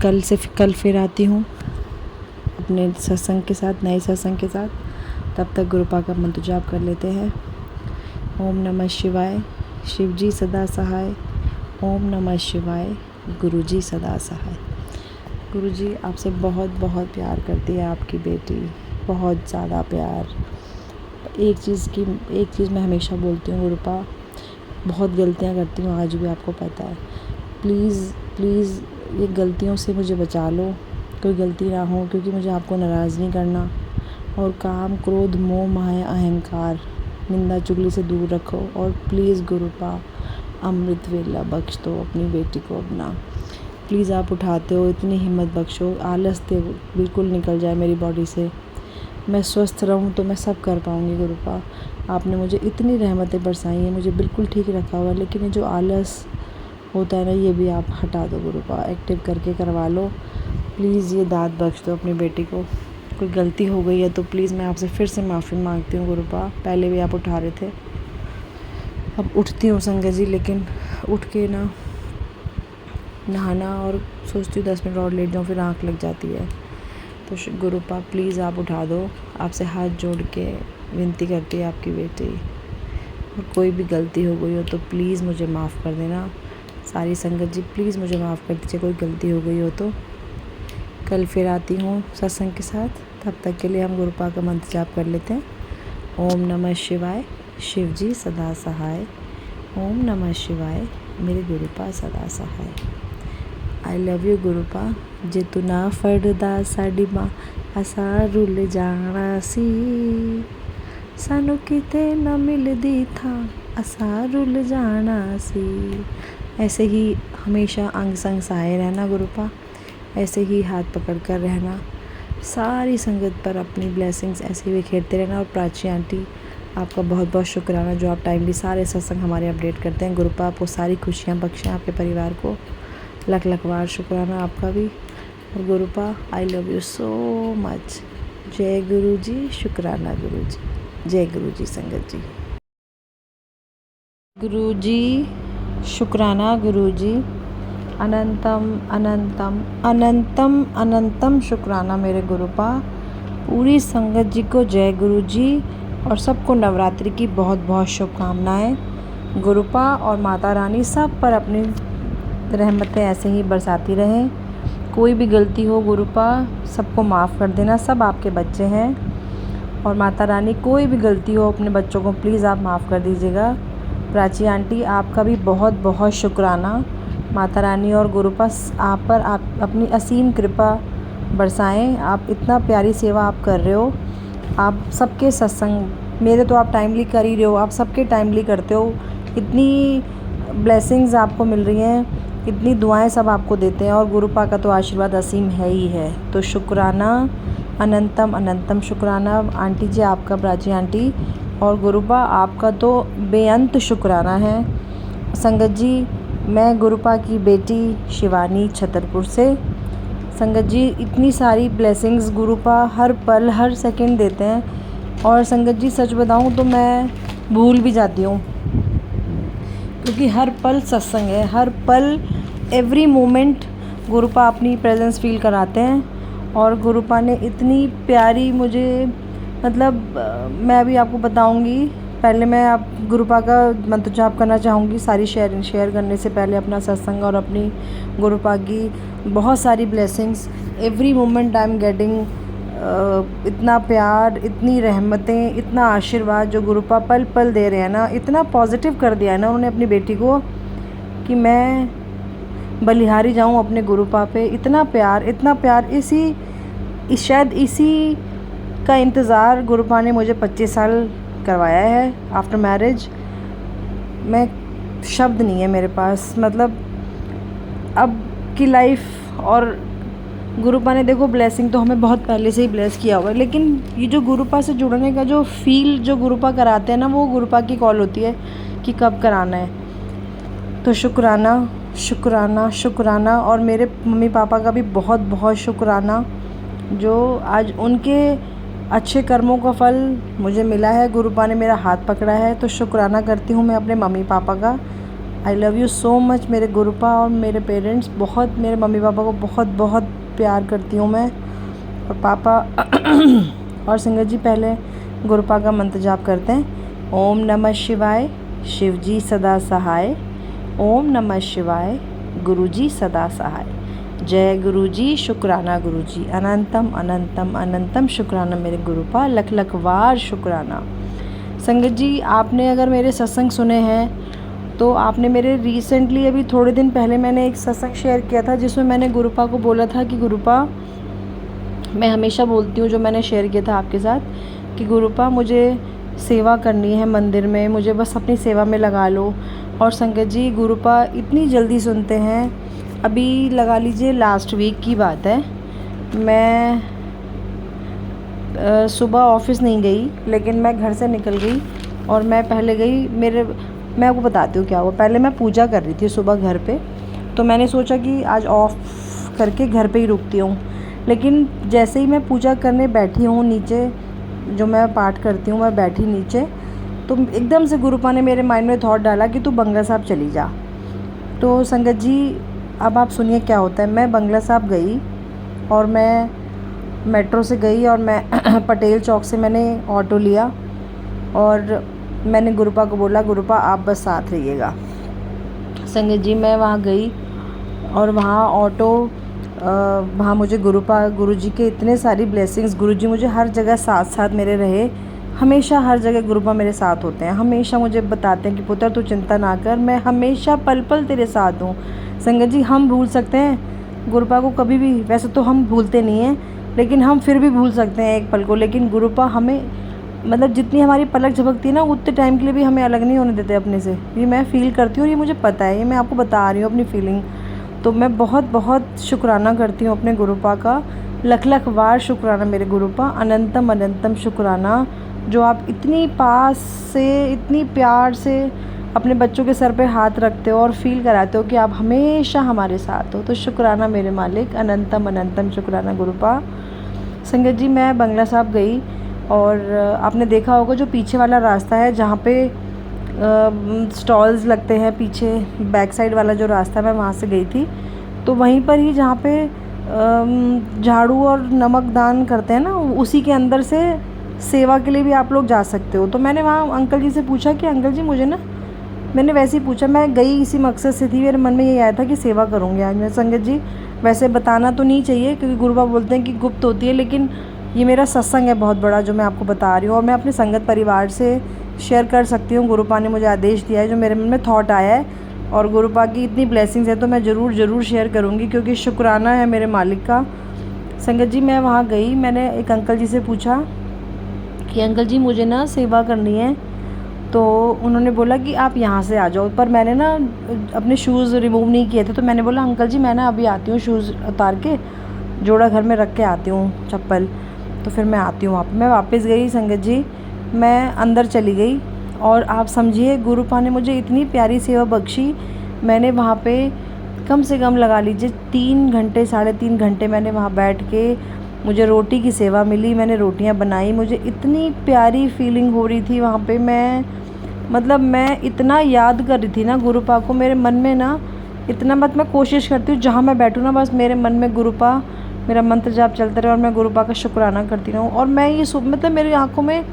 कल फिर आती हूँ अपने सत्संग के साथ, नए सत्संग के साथ। तब तक गुरुपा का मंत्र जाप कर लेते हैं। ओम नमः शिवाय, शिव जी सदा सहाय। ओम नमः शिवाय, गुरु जी सदा सहाय। गुरु जी आपसे बहुत बहुत प्यार करती है आपकी बेटी, बहुत ज़्यादा प्यार। एक चीज़ मैं हमेशा बोलती हूँ गुरुपा, बहुत गलतियाँ करती हूँ, आज भी आपको पता है। प्लीज़ ये गलतियों से मुझे बचा लो, कोई गलती ना हो, क्योंकि मुझे आपको नाराज़ नहीं करना। और काम, क्रोध, मोह, माया, अहंकार, निंदा चुगली से दूर रखो। और प्लीज़ गुरुपा अमृत वेला बख्श दो अपनी बेटी को अपना। प्लीज़ आप उठाते हो, इतनी हिम्मत बख्शो, आलस ते बिल्कुल निकल जाए मेरी बॉडी से। मैं स्वस्थ रहूं तो मैं सब कर पाऊंगी गुरुपा। आपने मुझे इतनी रहमतें बरसाई हैं, मुझे बिल्कुल ठीक रखा हुआ है, लेकिन ये जो आलस होता है ना, ये भी आप हटा दो गुरुपा, एक्टिव करके करवा लो। प्लीज़ ये दाद बख्श दो अपनी बेटी को। कोई गलती हो गई है तो प्लीज़ मैं आपसे फिर से माफ़ी मांगती हूँ गुरुपा। पहले भी आप उठा रहे थे, अब उठती हूँ संगत जी, लेकिन उठ के ना नहाना और सोचती हूँ 10 मिनट और लेट जाऊँ, फिर आँख लग जाती है। तो गुरुपा प्लीज़ आप उठा दो, आपसे हाथ जोड़ के विनती करती है आपकी बेटी। और कोई भी गलती हो गई हो तो प्लीज़ मुझे माफ़ कर देना। सारी संगत जी प्लीज़ मुझे माफ़ कर दीजिए, कोई गलती हो गई हो तो। कल फिर आती हूँ सत्संग के साथ, तब तक के लिए हम गुरुपा का मंत्र जाप कर लेते हैं। ओम नमः शिवाय, शिव जी सदा सहाय। ओम नमः शिवाय, मेरे गुरुपा सदा सहाय। आई लव यू गुरुपा, जे तू ना फड़दा साडी माँ असा रुल जाना सी। सानू किते ना मिलदी था असा रुल जाना सी। ऐसे ही हमेशा अंग संग सहाय रहना गुरुपा, ऐसे ही हाथ पकड़ कर रहना। सारी संगत पर अपनी ब्लेसिंग्स ऐसे ही बिखेरते रहना। और प्राची आंटी, आपका बहुत बहुत शुक्राना जो आप टाइमली सारे सत्संग हमारे अपडेट करते हैं। गुरुपा आपको सारी खुशियाँ बख्शें, आपके परिवार को लख लख बार शुक्राना आपका भी। और गुरुपा I love you so much. जय गुरु जी, शुक्राना गुरु जी, जय गुरु जी संगत जी। गुरु जी शुक्राना गुरु जी, अनंतम अनंतम अनंतम अनंतम शुक्राना मेरे गुरुपा। पूरी संगत जी को जय गुरु जी, और सबको नवरात्रि की बहुत बहुत शुभकामनाएं। गुरुपा और माता रानी सब पर अपनी रहमतें ऐसे ही बरसाती रहें। कोई भी गलती हो गुरुपा सबको माफ़ कर देना, सब आपके बच्चे हैं। और माता रानी कोई भी गलती हो अपने बच्चों को प्लीज़ आप माफ़ कर दीजिएगा। प्राची आंटी आपका भी बहुत बहुत शुक्राना। माता रानी और गुरुपा आप पर आप अपनी असीम कृपा बरसाएं। आप इतना प्यारी सेवा आप कर रहे हो। आप सबके सत्संग, मेरे तो आप टाइमली कर ही रहे हो, आप सबके टाइमली करते हो। इतनी ब्लेसिंग्स आपको मिल रही हैं, इतनी दुआएं सब आपको देते हैं, और गुरुपा का तो आशीर्वाद असीम है ही है। तो शुक्राना, अनंतम अनंतम शुक्राना आंटी जी आपका, प्राची आंटी और गुरुपा आपका तो बेअंत शुक्राना है। संगत जी, मैं गुरुपा की बेटी शिवानी छतरपुर से। संगत जी, इतनी सारी ब्लेसिंग्स गुरुपा हर पल हर सेकंड देते हैं। और संगत जी सच बताऊं तो मैं भूल भी जाती हूँ, क्योंकि हर पल सत्संग है, हर पल एवरी मोमेंट गुरुपा अपनी प्रेजेंस फील कराते हैं। और गुरुपा ने इतनी प्यारी मुझे, मतलब मैं अभी आपको बताऊंगी। पहले मैं आप गुरुपा का मंत्र जाप करना चाहूँगी सारी शेयर करने से पहले, अपना सत्संग और अपनी गुरुपा की बहुत सारी blessings every moment I am getting. इतना प्यार, इतनी रहमतें, इतना आशीर्वाद जो गुरुपा पल पल दे रहे हैं ना, इतना पॉजिटिव कर दिया है ना उन्होंने अपनी बेटी को कि मैं बलिहारी जाऊँ अपने गुरुपा पे। इतना प्यार शायद इसी का इंतज़ार गुरुपा ने मुझे 25 साल करवाया है आफ्टर मैरिज। मैं शब्द नहीं है मेरे पास, मतलब अब की लाइफ। और गुरुपा ने देखो ब्लेसिंग तो हमें बहुत पहले से ही ब्लेस किया हुआ है, लेकिन ये जो गुरुपा से जुड़ने का जो फील जो गुरुपा कराते हैं ना, वो गुरुपा की कॉल होती है कि कब कराना है। तो शुक्राना शुक्राना शुक्राना। और मेरे मम्मी पापा का भी बहुत बहुत शुक्राना, जो आज उनके अच्छे कर्मों का फल मुझे मिला है, गुरुपा ने मेरा हाथ पकड़ा है, तो शुक्राना करती हूँ मैं अपने मम्मी पापा का। आई लव यू सो मच मेरे गुरुपा और मेरे पेरेंट्स, बहुत मेरे मम्मी पापा को बहुत बहुत प्यार करती हूँ मैं और पापा। और संगत जी पहले गुरुपा का मंत्र जाप करते हैं। ओम नमः शिवाय, शिव जी सदा सहाय। ओम नमः शिवाय, गुरु जी सदा सहाय। जय गुरु जी, शुक्राना गुरु जी, अनंतम अनंतम अनंतम शुक्राना मेरे गुरुपा, लख लख वार शुक्राना। संगत जी आपने अगर मेरे सत्संग सुने हैं तो आपने मेरे रिसेंटली अभी थोड़े दिन पहले मैंने एक सत्संग शेयर किया था जिसमें मैंने गुरुपा को बोला था कि गुरुपा, मैं हमेशा बोलती हूँ जो मैंने शेयर किया था आपके साथ कि गुरुपा मुझे सेवा करनी है मंदिर में, मुझे बस अपनी सेवा में लगा लो। और संगत जी गुरुपा इतनी जल्दी सुनते हैं। अभी लगा लीजिए लास्ट वीक की बात है, मैं सुबह ऑफिस नहीं गई लेकिन मैं घर से निकल गई और मैं पहले गई मैं आपको बताती हूँ क्या हुआ। पहले मैं पूजा कर रही थी सुबह घर पे, तो मैंने सोचा कि आज ऑफ करके घर पे ही रुकती हूँ। लेकिन जैसे ही मैं पूजा करने बैठी हूँ नीचे, जो मैं पाठ करती हूँ, मैं बैठी नीचे, तो एकदम से गुरुपा ने मेरे माइंड में थॉट डाला कि तू बंगला साहब चली जा। तो संगत जी अब आप सुनिए क्या होता है। मैं बंगला साहब गई और मैं मेट्रो से गई और मैं पटेल चौक से मैंने ऑटो लिया और मैंने गुरुपा को बोला गुरुपा आप बस साथ रहिएगा। संगत जी मैं वहाँ गई और वहाँ ऑटो वहाँ मुझे गुरुजी के इतने सारी ब्लेसिंग्स, गुरुजी मुझे हर जगह साथ साथ मेरे रहे, हमेशा हर जगह गुरुपा मेरे साथ होते हैं, हमेशा मुझे बताते हैं कि पुत्र तू चिंता ना कर, मैं हमेशा पल पल तेरे साथ हूँ। संगत जी हम भूल सकते हैं गुरुपा को कभी भी, वैसे तो हम भूलते नहीं हैं लेकिन हम फिर भी भूल सकते हैं एक पल को, लेकिन गुरुपा हमें मतलब जितनी हमारी पलक झपकती है ना उतने टाइम के लिए भी हमें अलग नहीं होने देते अपने से। ये मैं फ़ील करती हूँ और ये मुझे पता है, ये मैं आपको बता रही हूँ अपनी फीलिंग। तो मैं बहुत बहुत शुक्राना करती हूँ अपने गुरुपा का, लख लख वार शुक्राना मेरे गुरुपा, अनंतम अनंतम शुक्राना जो आप इतनी पास से इतनी प्यार से अपने बच्चों के सर पे हाथ रखते हो और फील कराते हो कि आप हमेशा हमारे साथ हो। तो शुक्राना मेरे मालिक, अनंतम अनंतम शुक्राना गुरुपा। संगत जी मैं बंगला साहब गई और आपने देखा होगा जो पीछे वाला रास्ता है जहाँ पे स्टॉल्स लगते हैं, पीछे बैक साइड वाला जो रास्ता मैं वहाँ से गई थी, तो वहीं पर ही जहाँ पे झाड़ू और नमक दान करते हैं ना, उसी के अंदर से सेवा के लिए भी आप लोग जा सकते हो। तो मैंने वहाँ अंकल जी से पूछा कि अंकल जी मुझे ना, मैंने वैसे ही पूछा, मैं गई इसी मकसद से थी, मेरे मन में ये आया था कि सेवा करूँगी आज मैं। संगत जी वैसे बताना तो नहीं चाहिए क्योंकि गुरुबा बोलते हैं कि गुप्त होती है, लेकिन ये मेरा सत्संग है बहुत बड़ा जो मैं आपको बता रही हूँ और मैं अपने संगत परिवार से शेयर कर सकती हूँ। गुरुपा ने मुझे आदेश दिया है, जो मेरे मन में थॉट आया है और गुरुपा की इतनी ब्लेसिंग्स है तो मैं ज़रूर शेयर करूँगी क्योंकि शुक्राना है मेरे मालिक का। संगत जी मैं वहाँ गई, मैंने एक अंकल जी से पूछा कि अंकल जी मुझे ना सेवा करनी है, तो उन्होंने बोला कि आप यहाँ से आ जाओ। पर मैंने ना अपने शूज़ रिमूव नहीं किए थे, तो मैंने बोला अंकल जी मैं ना अभी आती हूँ, शूज़ उतार के जोड़ा घर में रख के आती हूँ चप्पल, तो फिर मैं आती हूँ वहाँ पर। मैं वापस गई संगत जी, मैं अंदर चली गई और आप समझिए गुरुपा ने मुझे इतनी प्यारी सेवा बख्शी। मैंने वहाँ पे कम से कम लगा लीजिए 3 घंटे 3.5 घंटे मैंने वहाँ बैठ के, मुझे रोटी की सेवा मिली, मैंने रोटियाँ बनाई, मुझे इतनी प्यारी फीलिंग हो रही थी वहाँ पे। मैं इतना याद कर रही थी ना गुरुपा को, मेरे मन में ना इतना मैं कोशिश करती हूँ जहाँ मैं बैठूँ ना बस मेरे मन में गुरुपा, मेरा मंत्र जाप चलता रहे और मैं गुरुपा का शुक्राना करती रहूँ। और मैं ये मेरी आँखों में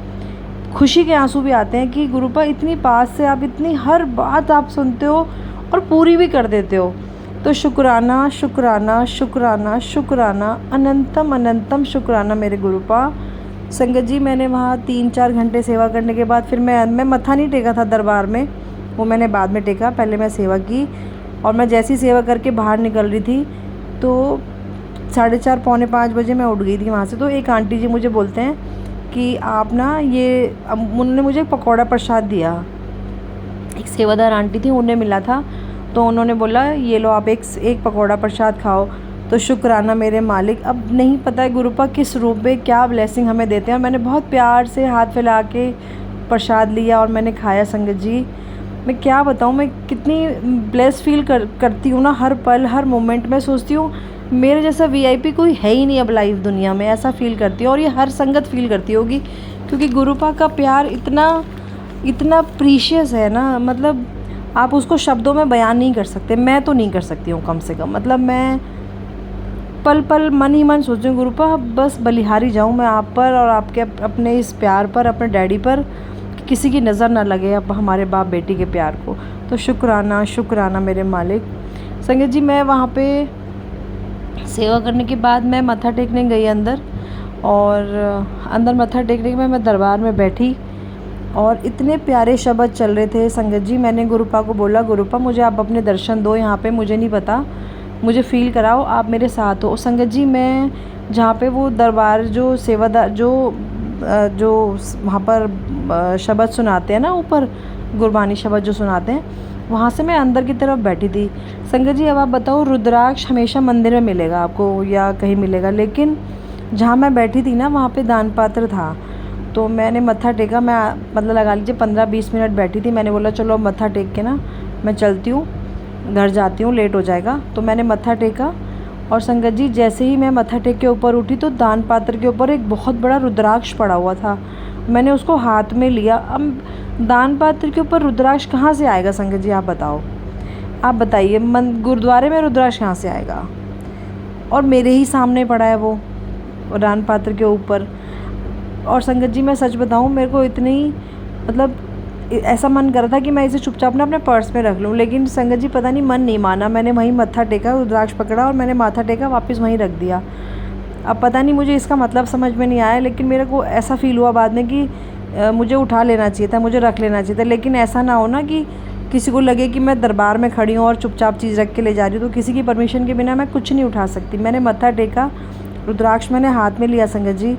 खुशी के आंसू भी आते हैं कि गुरुपा इतनी पास से आप इतनी हर बात आप सुनते हो और पूरी भी कर देते हो। तो शुक्राना शुक्राना शुक्राना शुक्राना, अनंतम अनंतम शुक्राना मेरे गुरुपा। संगत जी मैंने वहाँ 3-4 घंटे सेवा करने के बाद फिर मैं मत्था नहीं टेका था दरबार में, वो मैंने बाद में टेका, पहले मैं सेवा की। और मैं जैसी सेवा करके बाहर निकल रही थी तो 4:30 पौने 5 बजे मैं उठ गई थी वहाँ से। तो एक आंटी जी मुझे बोलते हैं कि आप ना ये, उन्होंने मुझे पकौड़ा प्रसाद दिया, एक सेवादार आंटी थी उन्हें मिला था, तो उन्होंने बोला ये लो आप एक पकौड़ा प्रसाद खाओ। तो शुक्राना मेरे मालिक। अब नहीं पता है गुरुपा किस रूप में क्या ब्लेसिंग हमें देते हैं, और मैंने बहुत प्यार से हाथ फैला के प्रसाद लिया और मैंने खाया। संगत जी मैं क्या बताऊँ, मैं कितनी ब्लेस फील करती हूँ ना, हर पल हर मोमेंट में सोचती हूँ मेरे जैसा वीआईपी कोई है ही नहीं अब लाइव दुनिया में, ऐसा फील करती हूँ। और ये हर संगत फील करती होगी, क्योंकि गुरुपा का प्यार इतना प्रीशियस है ना, मतलब आप उसको शब्दों में बयान नहीं कर सकते। मैं तो नहीं कर सकती हूँ कम से कम। मतलब मैं पल पल मन ही मन सोचती हूँ, गुरुपा बस बलिहारी जाऊँ मैं आप पर और आपके अपने इस प्यार पर, अपने डैडी पर, कि किसी की नज़र ना लगे अब हमारे बाप बेटी के प्यार को। तो शुक्राना शुक्राना मेरे मालिक। संगत जी, मैं वहाँ पे सेवा करने के बाद मैं मत्था टेकने गई अंदर, और अंदर मत्था टेकने के बाद मैं दरबार में बैठी और इतने प्यारे शब्द चल रहे थे संगत जी। मैंने गुरुपा को बोला, गुरुपा मुझे आप अपने दर्शन दो यहाँ पे, मुझे नहीं पता, मुझे फ़ील कराओ, आप मेरे साथ हो। संगत जी, मैं जहाँ पे वो दरबार जो सेवादार जो वहाँ पर शब्द सुनाते हैं ना, ऊपर गुरबानी शब्द जो सुनाते हैं, वहाँ से मैं अंदर की तरफ बैठी थी। संगत जी, अब आप बताओ, रुद्राक्ष हमेशा मंदिर में मिलेगा आपको या कहीं मिलेगा, लेकिन जहाँ मैं बैठी थी ना, वहाँ पे दान पात्र था। तो मैंने मत्था टेका, मैं मतलब लगा लीजिए 15-20 मिनट बैठी थी। मैंने बोला चलो मत्था टेक के ना मैं चलती हूँ, घर जाती हूँ, लेट हो जाएगा। तो मैंने मत्था टेका, और संगत जी जैसे ही मैं मत्था टेक के ऊपर उठी तो दान पात्र के ऊपर एक बहुत बड़ा रुद्राक्ष पड़ा हुआ था। मैंने उसको हाथ में लिया। अब दान पात्र के ऊपर रुद्राक्ष कहाँ से आएगा संगत जी, आप बताओ, आप बताइए, गुरुद्वारे में रुद्राक्ष कहाँ से आएगा? और मेरे ही सामने पड़ा है वो दान पात्र के ऊपर। और संगत जी, मैं सच बताऊं, मेरे को इतनी मतलब ऐसा मन कर रहा था कि मैं इसे चुपचाप ना अपने पर्स में रख लूं, लेकिन संगत जी पता नहीं मन नहीं माना। मैंने वहीं मत्था टेका, रुद्राक्ष पकड़ा और मैंने माथा टेका, वापस वहीं रख दिया। अब पता नहीं मुझे इसका मतलब समझ में नहीं आया, लेकिन मेरे को ऐसा फ़ील हुआ बाद में कि मुझे उठा लेना चाहिए था, मुझे रख लेना चाहिए था। लेकिन ऐसा ना हो ना कि किसी को लगे कि मैं दरबार में खड़ी हूँ और चुपचाप चीज़ रख के ले जा रही हूँ। तो किसी की परमिशन के बिना मैं कुछ नहीं उठा सकती। मैंने मत्था टेका, रुद्राक्ष मैंने हाथ में लिया संगत जी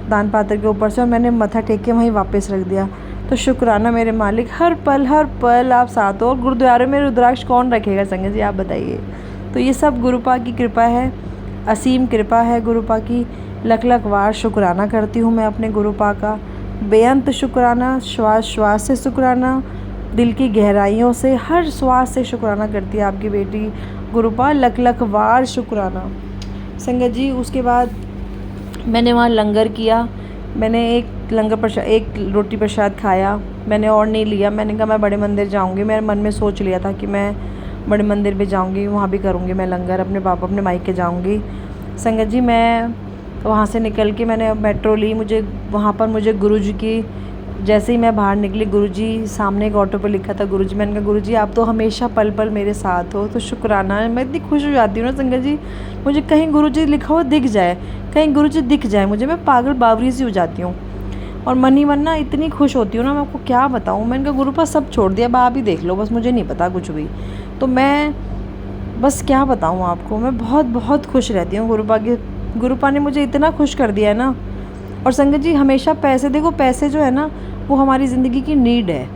दान पात्र के ऊपर से, और मैंने मत्था टेक के वहीं वापस रख दिया। तो शुक्राना मेरे मालिक, हर पल आप साथ हो। और गुरुद्वारे में रुद्राक्ष कौन रखेगा संगत जी, आप बताइए। तो ये सब गुरुपा की कृपा है, असीम कृपा है गुरुपा की। लख वार शुक्राना करती हूँ मैं अपने गुरुपा का, बेअंत शुक्राना, श्वास श्वास से शुक्राना, दिल की गहराइयों से, हर श्वास से शुक्राना करती है आपकी बेटी गुरुपा। लख वार शुक्राना संगत जी। उसके बाद मैंने वहाँ लंगर किया, मैंने एक रोटी प्रसाद खाया, मैंने और नहीं लिया। मैंने कहा मैं बड़े मंदिर जाऊँगी, मेरे मन में सोच लिया था कि मैं बड़े मंदिर भी जाऊँगी, वहाँ भी करूँगी मैं लंगर, अपने मायके जाऊँगी। संगत जी, मैं वहाँ से निकल के मैंने मेट्रो ली। वहाँ पर मुझे गुरुजी की, जैसे ही मैं बाहर निकली, गुरुजी सामने एक ऑटो पर लिखा था गुरुजी। मैंने कहा गुरुजी आप तो हमेशा पल पल मेरे साथ हो। तो शुक्राना, मैं इतनी खुश हो जाती हूँ ना संगत जी, मुझे कहीं गुरुजी लिखा हुआ दिख जाए, कहीं गुरुजी दिख जाए, मुझे मैं पागल बावरी सी हो जाती हूँ और मन ही मन ना इतनी खुश होती हूँ ना, मैं आपको क्या बताऊँ। मैंने कहा गुरुपा सब छोड़ दिया, अब आप ही देख लो, बस मुझे नहीं पता कुछ भी। तो मैं बस क्या बताऊँ आपको, मैं बहुत बहुत खुश रहती हूँ गुरुपा ने मुझे इतना खुश कर दिया है ना। और संगत जी, हमेशा पैसे, देखो पैसे जो है ना वो हमारी ज़िंदगी की नीड है,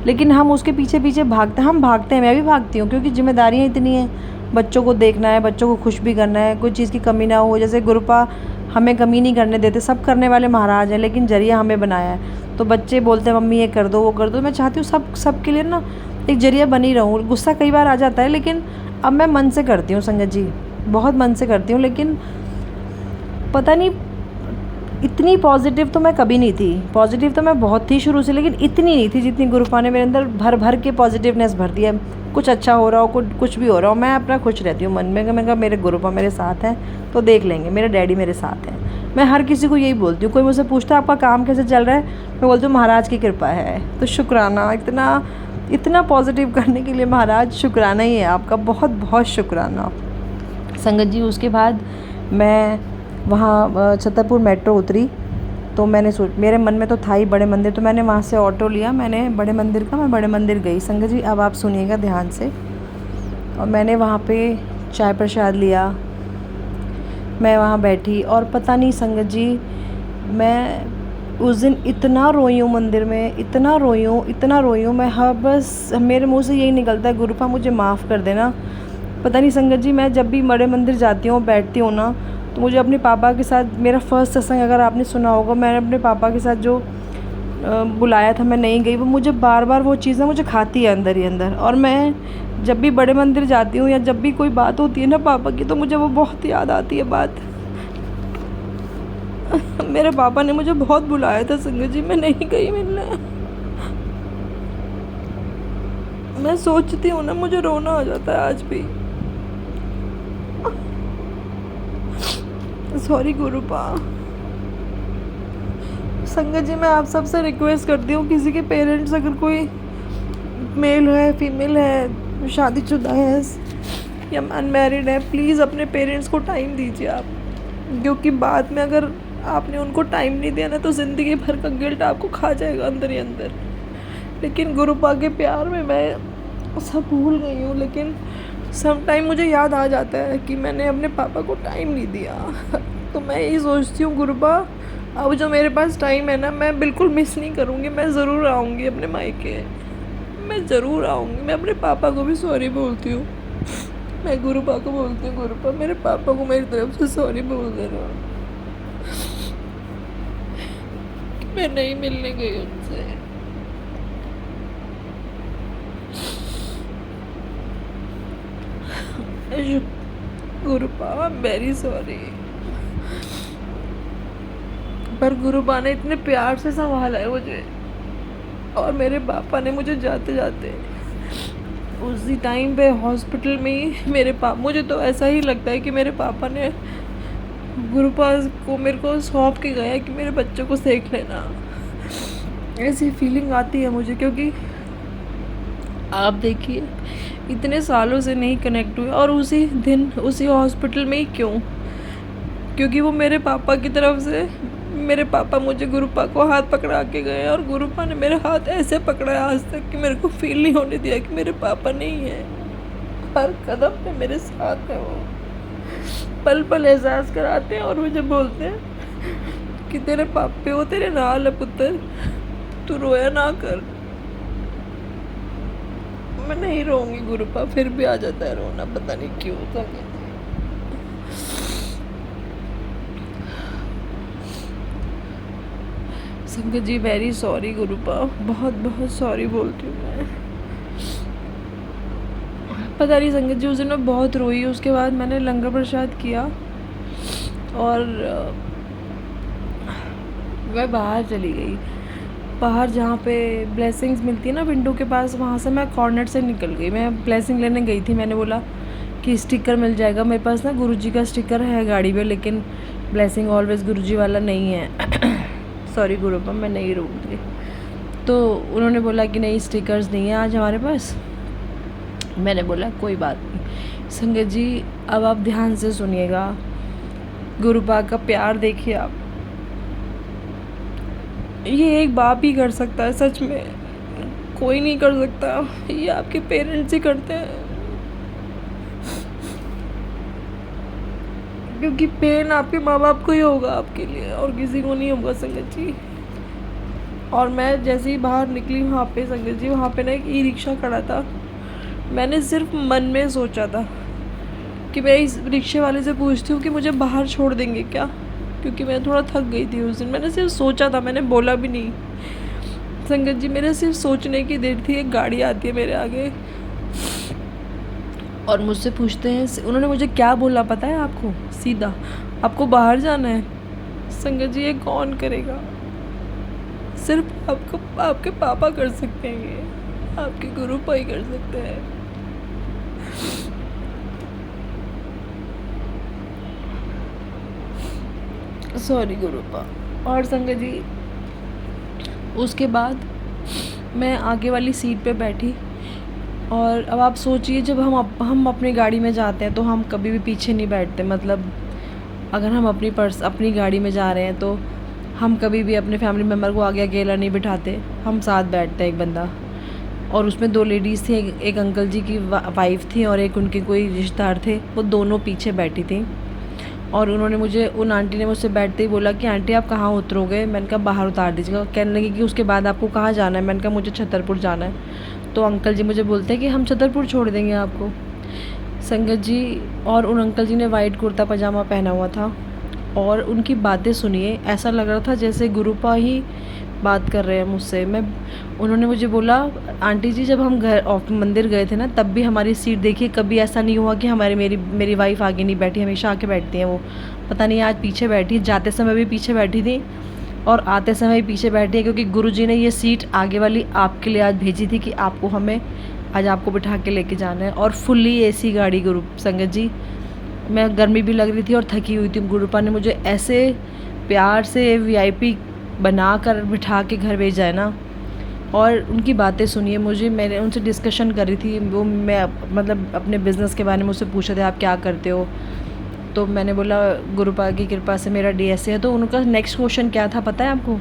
लेकिन हम उसके पीछे पीछे भागते हैं, मैं भी भागती हूँ, क्योंकि जिम्मेदारियाँ इतनी हैं, बच्चों को देखना है, बच्चों को खुश भी करना है, कोई चीज़ की कमी ना हो। जैसे गुरुपा हमें कमी नहीं करने देते, सब करने वाले महाराज हैं, लेकिन जरिया हमें बनाया है। तो बच्चे बोलते हैं मम्मी ये कर दो वो कर दो, मैं चाहती हूँ सब के लिए ना एक जरिया बनी रहूँ। गुस्सा कई बार आ जाता है, लेकिन अब मैं मन से करती हूँ संगत जी, बहुत मन से करती हूँ। लेकिन पता नहीं, इतनी पॉजिटिव तो मैं कभी नहीं थी। पॉजिटिव तो मैं बहुत थी शुरू से, लेकिन इतनी नहीं थी जितनी गुरुपा ने मेरे अंदर भर के पॉजिटिवनेस भर दिया। कुछ अच्छा हो रहा हो, कुछ भी हो रहा हो, मैं अपना खुश रहती हूँ मन में। मैं कहा मेरे गुरुपा मेरे साथ हैं तो देख लेंगे, मेरे डैडी मेरे साथ हैं। मैं हर किसी को यही बोलती हूँ, कोई मुझसे पूछता है आपका काम कैसे चल रहा है, मैं बोलती हूँ महाराज की कृपा है। तो शुक्राना, इतना पॉजिटिव करने के लिए महाराज शुक्राना ही है आपका, बहुत बहुत शुक्राना संगत जी। उसके बाद मैं वहाँ छतरपुर मेट्रो उतरी, तो मैंने मेरे मन में तो था ही बड़े मंदिर, तो मैंने वहाँ से ऑटो लिया, मैं बड़े मंदिर गई संगत जी। अब आप सुनिएगा ध्यान से। और मैंने वहाँ पे चाय प्रसाद लिया, मैं वहाँ बैठी, और पता नहीं संगत जी, मैं उस दिन इतना रोई हूँ मंदिर में, इतना रोई हूँ मैं। हाँ, बस मेरे मुँह से यही निकलता है गुरुपा मुझे माफ़ कर देना। पता नहीं संगत जी, मैं जब भी बड़े मंदिर जाती हूँ, बैठती हूँ ना, तो मुझे अपने पापा के साथ, मेरा फर्स्ट सत्संग अगर आपने सुना होगा, मैंने अपने पापा के साथ जो बुलाया था, मैं नहीं गई। वो मुझे बार बार वो चीज़ें मुझे खाती है अंदर ही अंदर। और मैं जब भी बड़े मंदिर जाती हूँ या जब भी कोई बात होती है ना पापा की, तो मुझे वो बहुत याद आती है बात। मेरे पापा ने मुझे बहुत बुलाया था संगत जी, मैं नहीं गई मिलने। मैं सोचती हूँ ना, मुझे रोना आ जाता है आज भी। सॉरी गुरुपा। संगत जी, मैं आप सबसे रिक्वेस्ट करती हूँ, किसी के पेरेंट्स अगर कोई मेल है, फीमेल है, शादीशुदा है या अनमैरिड है, प्लीज़ अपने पेरेंट्स को टाइम दीजिए आप। क्योंकि बाद में अगर आपने उनको टाइम नहीं दिया ना, तो ज़िंदगी भर का गिल्ट आपको खा जाएगा अंदर ही अंदर। लेकिन गुरुपा के प्यार में मैं सब भूल गई हूँ। लेकिन सम टाइम मुझे याद आ जाता है कि मैंने अपने पापा को टाइम नहीं दिया। तो मैं यही सोचती हूँ गुरुपा, अब जो मेरे पास टाइम है ना, मैं बिल्कुल मिस नहीं करूँगी। मैं ज़रूर आऊँगी अपने मायके, मैं ज़रूर आऊँगी। मैं अपने पापा को भी सॉरी बोलती हूँ। मैं गुरुपा को बोलती हूँ, गुरुपा मेरे पापा को मेरी तरफ से सॉरी बोल देना, मैं नहीं मिलने गई उनसे। गुरुपा वेरी सॉरी। पर गुरुपा ने इतने प्यार से संभाला है मुझे, और मेरे पापा ने मुझे जाते जाते उसी टाइम पे हॉस्पिटल में ही मुझे तो ऐसा ही लगता है कि मेरे पापा ने गुरुपा को मेरे को सौंप के गया कि मेरे बच्चों को सेक लेना। ऐसी फीलिंग आती है मुझे, क्योंकि आप देखिए इतने सालों से नहीं कनेक्ट हुए, और उसी दिन उसी हॉस्पिटल में ही क्यों? क्योंकि वो मेरे पापा की तरफ से, मेरे पापा मुझे गुरुपा को हाथ पकड़ा के गए, और गुरुपा ने मेरा हाथ ऐसे पकड़ा है आज तक कि मेरे को फील नहीं होने दिया कि मेरे पापा नहीं है। हर कदम पे मेरे साथ है वो, पल पल एहसास कराते हैं और मुझे बोलते हैं कि तेरे पापे वो तेरे नाल है पुत्र, तू रोया ना कर। मैं नहीं रोऊंगी गुरुपा, फिर भी आ जाता है रोना, पता नहीं क्यों। संगत जी वेरी सॉरी गुरुपा, बहुत बहुत सॉरी बोलती हूँ मैं। पता नहीं संगत जी, उस दिन मैं बहुत रोई। उसके बाद मैंने लंगर प्रसाद किया और मैं बाहर चली गई। बाहर जहाँ पे ब्लेसिंग्स मिलती है ना विंडो के पास, वहाँ से मैं कॉर्नर से निकल गई। मैं ब्लेसिंग लेने गई थी। मैंने बोला कि स्टिकर मिल जाएगा मेरे पास ना, गुरुजी का स्टिकर है गाड़ी पे, लेकिन ब्लेसिंग ऑलवेज गुरुजी वाला नहीं है। सॉरी गुरुपा, मैं नहीं रोकती। तो उन्होंने बोला कि नहीं स्टिकर्स नहीं है आज हमारे पास। मैंने बोला कोई बात नहीं। संगत जी अब आप ध्यान से सुनिएगा, गुरुपा का प्यार देखिए आप, ये एक बाप ही कर सकता है, सच में कोई नहीं कर सकता। ये आपके पेरेंट्स ही करते हैं, क्योंकि पेन आपके माँ बाप को ही होगा आपके लिए, और किसी को नहीं होगा संगत जी। और मैं जैसे ही बाहर निकली वहाँ पे संगत जी, वहाँ पे ना एक ई रिक्शा खड़ा था। मैंने सिर्फ मन में सोचा था कि मैं इस रिक्शे वाले से पूछती हूँ कि मुझे बाहर छोड़ देंगे क्या, क्योंकि मैं थोड़ा थक गई थी उस दिन। मैंने सिर्फ सोचा था, मैंने बोला भी नहीं संगत जी। मेरे सिर्फ सोचने की देर थी। एक गाड़ी आती है मेरे आगे और मुझसे पूछते हैं, उन्होंने मुझे क्या बोला पता है आपको? सीधा, आपको बाहर जाना है। संगत जी ये कौन करेगा? सिर्फ आपको आपके पापा कर सकते हैं, ये आपके गुरुपा ही कर सकते हैं। सॉरी गुरुपा। और संगत जी उसके बाद मैं आगे वाली सीट पे बैठी, और अब आप सोचिए जब हम अपनी गाड़ी में जाते हैं तो हम कभी भी पीछे नहीं बैठते। मतलब अगर हम अपनी गाड़ी में जा रहे हैं तो हम कभी भी अपने फैमिली मेम्बर को आगे अकेला नहीं बिठाते, हम साथ बैठते हैं एक बंदा। और उसमें 2 लेडीज़ थी, एक अंकल जी की वाइफ थी और एक उनके कोई रिश्तेदार थे, वो दोनों पीछे बैठी थी। और उन आंटी ने मुझसे बैठते ही बोला कि आंटी आप कहाँ उतरोगे? मैंने कहा बाहर उतार दीजिएगा। कहने लगी कि उसके बाद आपको कहाँ जाना है? मैंने कहा मुझे छतरपुर जाना है। तो अंकल जी मुझे बोलते हैं कि हम छतरपुर छोड़ देंगे आपको। संगत जी और उन अंकल जी ने वाइट कुर्ता पजामा पहना हुआ था, और उनकी बातें सुनिए, ऐसा लग रहा था जैसे गुरुपा ही बात कर रहे हैं मुझसे। उन्होंने मुझे बोला, आंटी जी जब हम मंदिर गए थे ना, तब भी हमारी सीट देखिए, कभी ऐसा नहीं हुआ कि मेरी वाइफ आगे नहीं बैठी, हमेशा आके बैठती हैं वो। पता नहीं आज पीछे बैठी, जाते समय भी पीछे बैठी थी और आते समय भी पीछे बैठी है, क्योंकि गुरुजी ने ये सीट आगे वाली आपके लिए आज भेजी थी कि आज आपको बिठा के लेके जाना है। और फुल्ली एसी गाड़ी गुरु संगत जी। मैं गर्मी भी लग रही थी और थकी हुई थी। गुरुपा ने मुझे ऐसे प्यार से VIP बना कर बिठा के घर भेजा है ना। और उनकी बातें सुनिए, मैंने उनसे डिस्कशन कर रही थी, वो मैं मतलब अपने बिज़नेस के बारे में मुझसे पूछे थे आप क्या करते हो। तो मैंने बोला गुरुपा की कृपा से मेरा DSA है। तो उनका नेक्स्ट क्वेश्चन क्या था पता है आपको,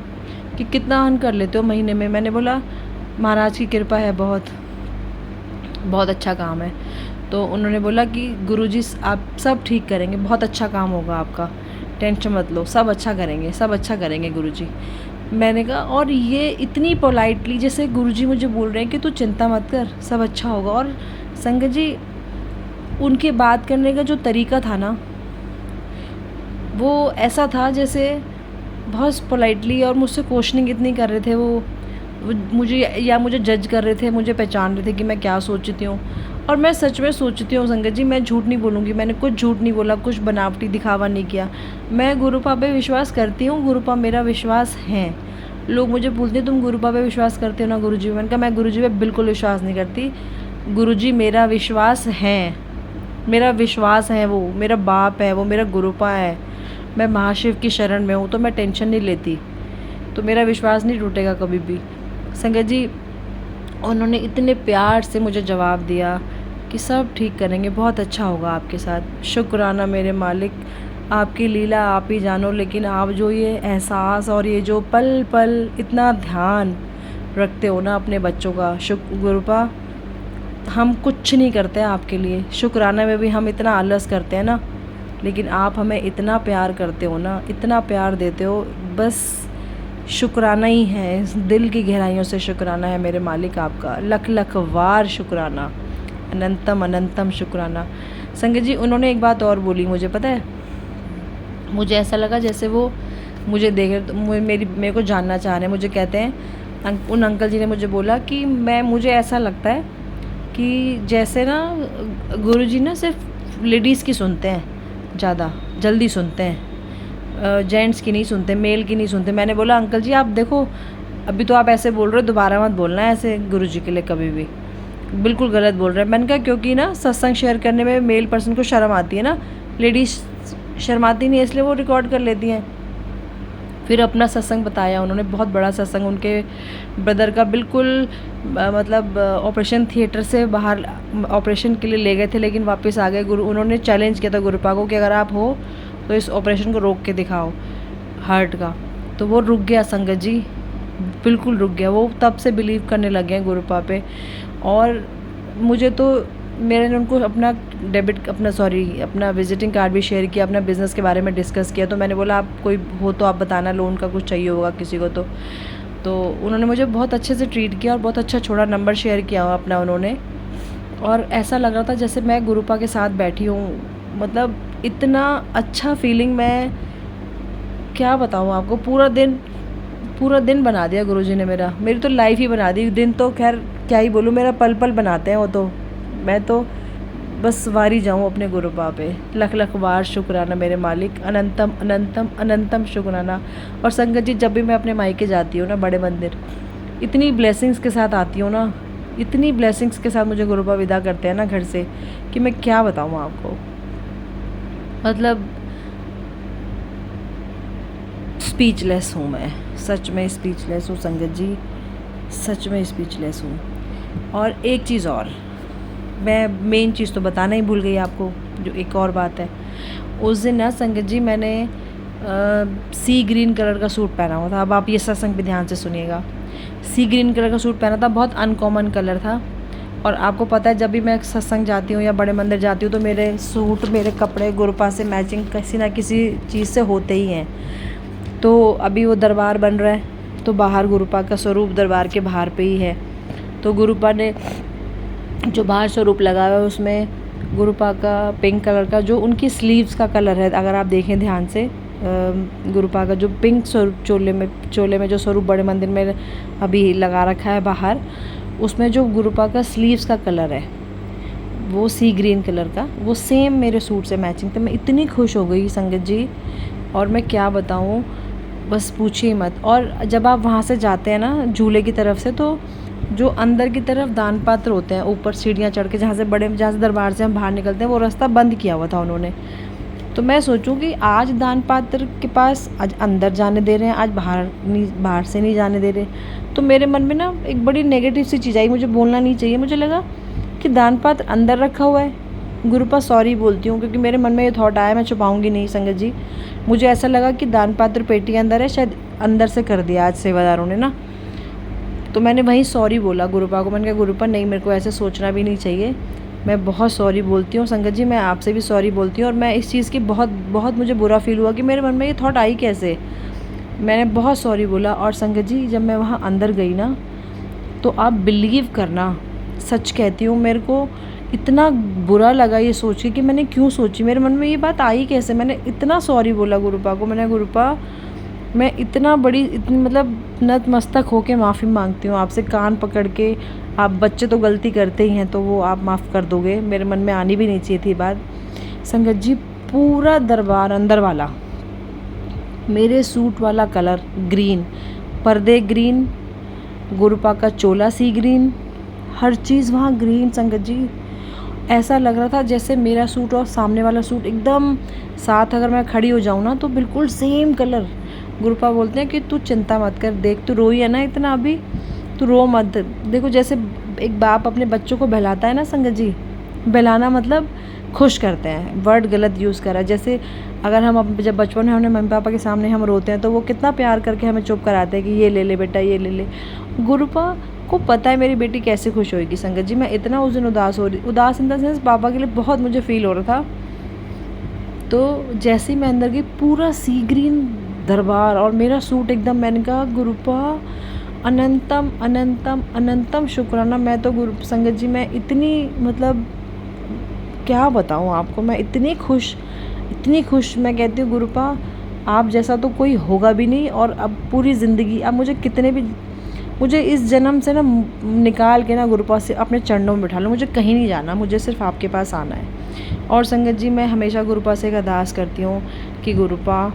कि कितना अर्न कर लेते हो महीने में। मैंने बोला महाराज की कृपा है, बहुत बहुत अच्छा काम है। तो उन्होंने बोला कि गुरुजी आप सब ठीक करेंगे, बहुत अच्छा काम होगा आपका, टेंशन मत लो, सब अच्छा करेंगे गुरुजी। मैंने कहा, और ये इतनी पोलाइटली जैसे गुरुजी मुझे बोल रहे हैं कि तू चिंता मत कर, सब अच्छा होगा। और संगत जी उनके बात करने का जो तरीका था ना, वो ऐसा था जैसे बहुत पोलाइटली, और मुझसे क्वेश्चनिंग इतनी कर रहे थे वो मुझे जज कर रहे थे, मुझे पहचान रहे थे कि मैं क्या सोचती हूँ। और मैं सच में सोचती हूँ संगत जी, मैं झूठ नहीं बोलूँगी, मैंने कुछ झूठ नहीं बोला, कुछ बनावटी दिखावा नहीं किया। मैं गुरुपा पे विश्वास करती हूँ, गुरुपा मेरा विश्वास है। लोग मुझे पूछते हैं तुम गुरुपा पे विश्वास करते हो ना गुरुजी? मैंने कहा मैं गुरुजी पे बिल्कुल विश्वास नहीं करती। गुरुजी मेरा विश्वास है, वो मेरा बाप है, वो मेरा गुरुपा है। मैं महाशिव की शरण में हूँ, तो मैं टेंशन नहीं लेती, तो मेरा विश्वास नहीं टूटेगा कभी भी। संगत जी उन्होंने इतने प्यार से मुझे जवाब दिया कि सब ठीक करेंगे, बहुत अच्छा होगा आपके साथ। शुक्राना मेरे मालिक, आपकी लीला आप ही जानो। लेकिन आप जो ये एहसास और ये जो पल पल इतना ध्यान रखते हो ना अपने बच्चों का, गुरुपा हम कुछ नहीं करते हैं आपके लिए। शुक्राना में भी हम इतना आलस करते हैं ना, लेकिन आप हमें इतना प्यार करते हो ना, इतना प्यार देते हो, बस शुक्राना ही है, दिल की गहराइयों से शुक्राना है मेरे मालिक आपका, लख लख वार शुक्राना, अनंतम अनंतम शुक्राना। संगत जी उन्होंने एक बात और बोली, मुझे पता है, मुझे ऐसा लगा जैसे वो मुझे देख मेरे को जानना चाह रहे हैं। मुझे कहते हैं, उन अंकल जी ने मुझे बोला कि मुझे ऐसा लगता है कि जैसे ना गुरुजी ना सिर्फ लेडीज़ की सुनते हैं, ज़्यादा जल्दी सुनते हैं, जेंट्स की नहीं सुनते, मेल की नहीं सुनते। मैंने बोला अंकल जी आप देखो, अभी तो आप ऐसे बोल रहे हो, दोबारा मत बोलना है ऐसे गुरुजी के लिए कभी भी, बिल्कुल गलत बोल रहे हैं। मैंने कहा क्योंकि ना सत्संग शेयर करने में मेल पर्सन को शर्म आती है ना, लेडीज़ शर्माती नहीं है, इसलिए वो रिकॉर्ड कर लेती हैं। फिर अपना सत्संग बताया उन्होंने, बहुत बड़ा सत्संग, उनके ब्रदर का बिल्कुल मतलब ऑपरेशन थिएटर से बाहर ऑपरेशन के लिए ले गए थे, लेकिन वापस आ गए। उन्होंने चैलेंज किया था गुरुपा को कि अगर आप हो तो इस ऑपरेशन को रोक के दिखाओ हार्ट का। तो वो रुक गया संगत जी, बिल्कुल रुक गया। वो तब से बिलीव करने लगे हैं गुरुपा पे। और मुझे तो मैंने उनको अपना विजिटिंग कार्ड भी शेयर किया, अपना बिज़नेस के बारे में डिस्कस किया। तो मैंने बोला आप कोई हो तो आप बताना, लोन का कुछ चाहिए होगा किसी को तो उन्होंने मुझे बहुत अच्छे से ट्रीट किया और बहुत अच्छा छोड़ा, नंबर शेयर किया अपना उन्होंने। और ऐसा लग रहा था जैसे मैं गुरुपा के साथ बैठी हूँ, मतलब इतना अच्छा फीलिंग, मैं क्या बताऊँ आपको। पूरा दिन बना दिया गुरुजी ने मेरी तो लाइफ ही बना दी। दिन तो खैर क्या ही बोलूँ, मेरा पल पल बनाते हैं वो तो। मैं तो बस वारी जाऊँ अपने गुरुपा पे, लख लख बार शुक्राना मेरे मालिक, अनंतम अनंतम अनंतम शुक्राना। और संगत जी जब भी मैं अपने मायके जाती हूँ ना, बड़े मंदिर, इतनी ब्लेसिंग्स के साथ आती हूँ ना, इतनी ब्लेसिंग्स के साथ मुझे गुरुपा विदा करते हैं ना घर से, कि मैं क्या बताऊँ आपको। मतलब स्पीचलेस हूँ मैं, सच में स्पीचलेस हूँ संगत जी, सच में स्पीचलेस हूँ। और एक चीज़ और, मैं मेन चीज़ तो बताना ही भूल गई आपको, जो एक और बात है। उस दिन ना संगत जी मैंने सी ग्रीन कलर का सूट पहना हुआ था। अब आप ये सत्संग पे ध्यान से सुनिएगा। सी ग्रीन कलर का सूट पहना था, बहुत अनकॉमन कलर था। और आपको पता है जब भी मैं सत्संग जाती हूँ या बड़े मंदिर जाती हूँ तो मेरे सूट, मेरे कपड़े गुरुपा से मैचिंग किसी ना किसी चीज़ से होते ही हैं। तो अभी वो दरबार बन रहा है, तो बाहर गुरुपा का स्वरूप दरबार के बाहर पे ही है। तो गुरुपा ने जो बाहर स्वरूप लगा हुआ है उसमें गुरुपा का पिंक कलर का जो उनकी स्लीव्स का कलर है, अगर आप देखें ध्यान से, गुरुपा का जो पिंक स्वरूप चोले में जो स्वरूप बड़े मंदिर में अभी लगा रखा है बाहर, उसमें जो गुरुपा का स्लीव्स का कलर है वो सी ग्रीन कलर का, वो सेम मेरे सूट से मैचिंग था। मैं इतनी खुश हो गई संगत जी, और मैं क्या बताऊँ, बस पूछिए मत। और जब आप वहाँ से जाते हैं ना झूले की तरफ से, तो जो अंदर की तरफ दान पात्र होते हैं ऊपर सीढ़ियाँ चढ़ के, जहाँ से दरबार से हम बाहर निकलते हैं, वो रास्ता बंद किया हुआ था उन्होंने। तो मैं सोचूं कि आज दान पात्र के पास आज अंदर जाने दे रहे हैं, आज बाहर से नहीं जाने दे रहे। तो मेरे मन में ना एक बड़ी नेगेटिव सी चीज़ आई, मुझे बोलना नहीं चाहिए, मुझे लगा कि दान पात्र अंदर रखा हुआ है। गुरुपा सॉरी बोलती हूँ, क्योंकि मेरे मन में ये थॉट आया, मैं छुपाऊंगी नहीं संगत जी। मुझे ऐसा लगा कि दान पात्र पेटी अंदर है, शायद अंदर से कर दिया आज सेवादारों ने ना। तो मैंने वहीं सॉरी बोला गुरुपा को। मैंने कहा गुरुपा नहीं, मेरे को ऐसे सोचना भी नहीं चाहिए, मैं बहुत सॉरी बोलती हूँ संगत जी, मैं आपसे भी सॉरी बोलती हूँ। और मैं इस चीज़ की बहुत मुझे बुरा फील हुआ कि मेरे मन में ये थॉट आई कैसे। मैंने बहुत सॉरी बोला। और संगत जी जब मैं वहाँ अंदर गई ना, तो आप बिलीव करना, सच कहती हूँ, मेरे को इतना बुरा लगा ये सोच के कि मैंने क्यों सोची, मेरे मन में ये बात आई कैसे। मैंने इतना सॉरी बोला गुरुपा को। मैंने गुरुपा, मैं इतनी मतलब नतमस्तक होके माफ़ी मांगती हूँ आपसे, कान पकड़ के। आप बच्चे तो गलती करते ही हैं, तो वो आप माफ़ कर दोगे। मेरे मन में आनी भी नहीं चाहिए थी बात। संगत जी पूरा दरबार अंदर वाला मेरे सूट वाला कलर ग्रीन, पर्दे ग्रीन, गुरुपा का चोला सी ग्रीन, हर चीज़ वहाँ ग्रीन संगत जी। ऐसा लग रहा था जैसे मेरा सूट और सामने वाला सूट एकदम साथ, अगर मैं खड़ी हो जाऊँ ना तो बिल्कुल सेम कलर। गुरुपा बोलते हैं कि तू चिंता मत कर, देख तू रोई है ना इतना, अभी तू रो मत। देखो जैसे एक बाप अपने बच्चों को बहलाता है ना संगत जी, बहलाना मतलब खुश करते हैं, वर्ड गलत यूज़ करा। जैसे अगर हम जब बचपन में अपने मम्मी पापा के सामने हम रोते हैं, तो वो कितना प्यार करके हमें चुप कराते हैं कि ये ले ले बेटा, ये ले ले। गुरुपा को पता है मेरी बेटी कैसे खुश होगी संगत जी। मैं इतना उस दिन उदास इन द सेंस पापा के लिए बहुत मुझे फील हो रहा था। तो जैसे ही मैं अंदर गई, पूरा सी ग्रीन दरबार और मेरा सूट एकदम, मैंने कहा गुरुपा अनंतम अनंतम अनंतम शुक्राना। मैं तो संगत जी मैं इतनी मतलब क्या बताऊँ आपको, मैं इतनी खुश। मैं कहती हूँ गुरुपा आप जैसा तो कोई होगा भी नहीं, और अब पूरी ज़िंदगी आप मुझे इस जन्म से ना निकाल के ना गुरुपा से अपने चरणों में बिठा लो, मुझे कहीं नहीं जाना, मुझे सिर्फ आपके पास आना है। और संगत जी मैं हमेशा गुरुपा से एक अरदास करती हूँ कि गुरुपा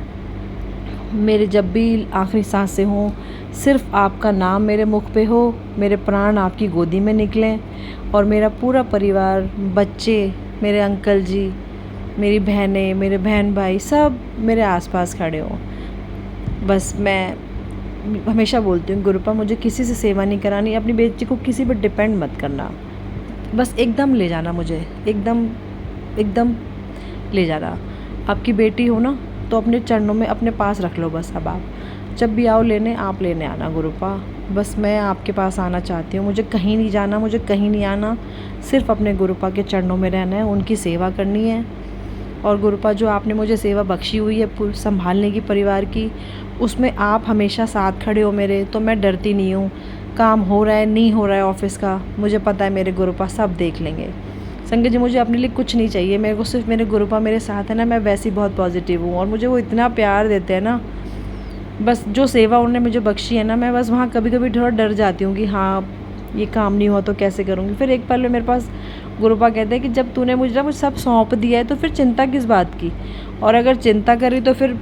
मेरे जब भी आखिरी सांसें हों, सिर्फ आपका नाम मेरे मुख पे हो, मेरे प्राण आपकी गोदी में निकलें, और मेरा पूरा परिवार, बच्चे, मेरे अंकल जी, मेरी बहनें, मेरे बहन भाई सब मेरे आसपास खड़े हों। बस मैं हमेशा बोलती हूँ गुरुपा मुझे किसी से सेवा नहीं करानी, अपनी बेटी को किसी पर डिपेंड मत करना, बस एकदम ले जाना, मुझे एकदम ले जाना। आपकी बेटी हो ना, तो अपने चरणों में अपने पास रख लो बस। अब आप जब भी आओ लेने, आप लेने आना गुरुपा, बस मैं आपके पास आना चाहती हूँ, मुझे कहीं नहीं जाना, मुझे कहीं नहीं आना, सिर्फ अपने गुरुपा के चरणों में रहना है, उनकी सेवा करनी है। और गुरुपा जो आपने मुझे सेवा बख्शी हुई है संभालने की परिवार की, उसमें आप हमेशा साथ खड़े हो मेरे, तो मैं डरती नहीं हूँ। काम हो रहा है नहीं हो रहा है ऑफिस का, मुझे पता है मेरे गुरुपा सब देख लेंगे। संगत जी मुझे अपने लिए कुछ नहीं चाहिए, मेरे को सिर्फ मेरे गुरुपा मेरे साथ है ना, मैं वैसी बहुत पॉजिटिव हूँ, और मुझे वो इतना प्यार देते हैं ना। बस जो सेवा उन्होंने मुझे बख्शी है ना, मैं बस वहाँ कभी कभी थोड़ा डर जाती हूँ कि हाँ ये काम नहीं हुआ तो कैसे करूँगी। फिर एक पल में मेरे पास गुरुपा कहते हैं कि जब तूने मुझे सब सौंप दिया है, तो फिर चिंता किस बात की, और अगर चिंता करी तो फिर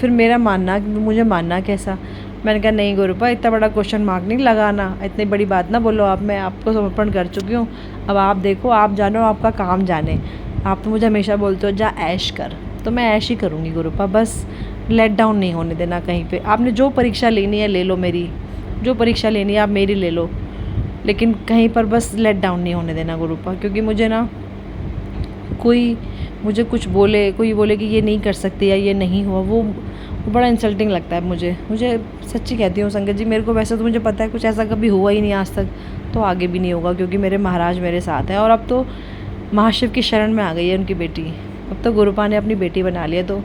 मुझे मानना कैसा। मैंने कहा नहीं गुरुपा, इतना बड़ा क्वेश्चन मार्क नहीं लगाना, इतनी बड़ी बात ना बोलो आप, मैं आपको समर्पण कर चुकी हूँ, अब आप देखो, आप जानो, आपका काम जाने। आप तो मुझे हमेशा बोलते हो जा ऐश कर, तो मैं ऐश ही करूँगी गुरुपा, बस लेट डाउन नहीं होने देना कहीं पे। आपने जो परीक्षा लेनी है ले लो, मेरी जो परीक्षा लेनी है आप मेरी ले लो, लेकिन कहीं पर बस लेट डाउन नहीं होने देना गुरुपा। क्योंकि मुझे ना कोई मुझे कुछ बोले, कोई बोले कि ये नहीं कर सकती या ये नहीं हुआ, वो बड़ा इंसल्टिंग लगता है मुझे सच्ची कहती हूँ संगत जी। मेरे को वैसे तो मुझे पता है कुछ ऐसा कभी हुआ ही नहीं आज तक, तो आगे भी नहीं होगा, क्योंकि मेरे महाराज मेरे साथ हैं। और अब तो महाशिव की शरण में आ गई है उनकी बेटी, अब तो गुरुपा ने अपनी बेटी बना लिया, तो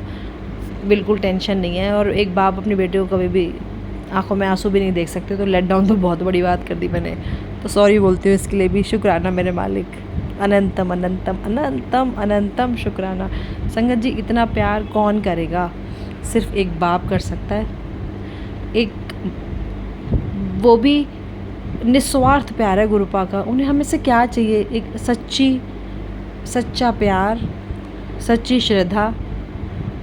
बिल्कुल टेंशन नहीं है। और एक बाप अपनी बेटी को कभी भी आंखों में आंसू भी नहीं देख सकते, तो लेट डाउन तो बहुत बड़ी बात कर दी मैंने, तो सॉरी बोलती हूँ इसके लिए भी। शुक्राना मेरे मालिक, अनंतम अनंतम अनंतम अनंतम शुक्राना। संगत जी इतना प्यार कौन करेगा, सिर्फ एक बाप कर सकता है, एक वो भी निस्वार्थ प्यार है गुरुपा का। उन्हें हमें से क्या चाहिए, एक सच्चा प्यार, सच्ची श्रद्धा,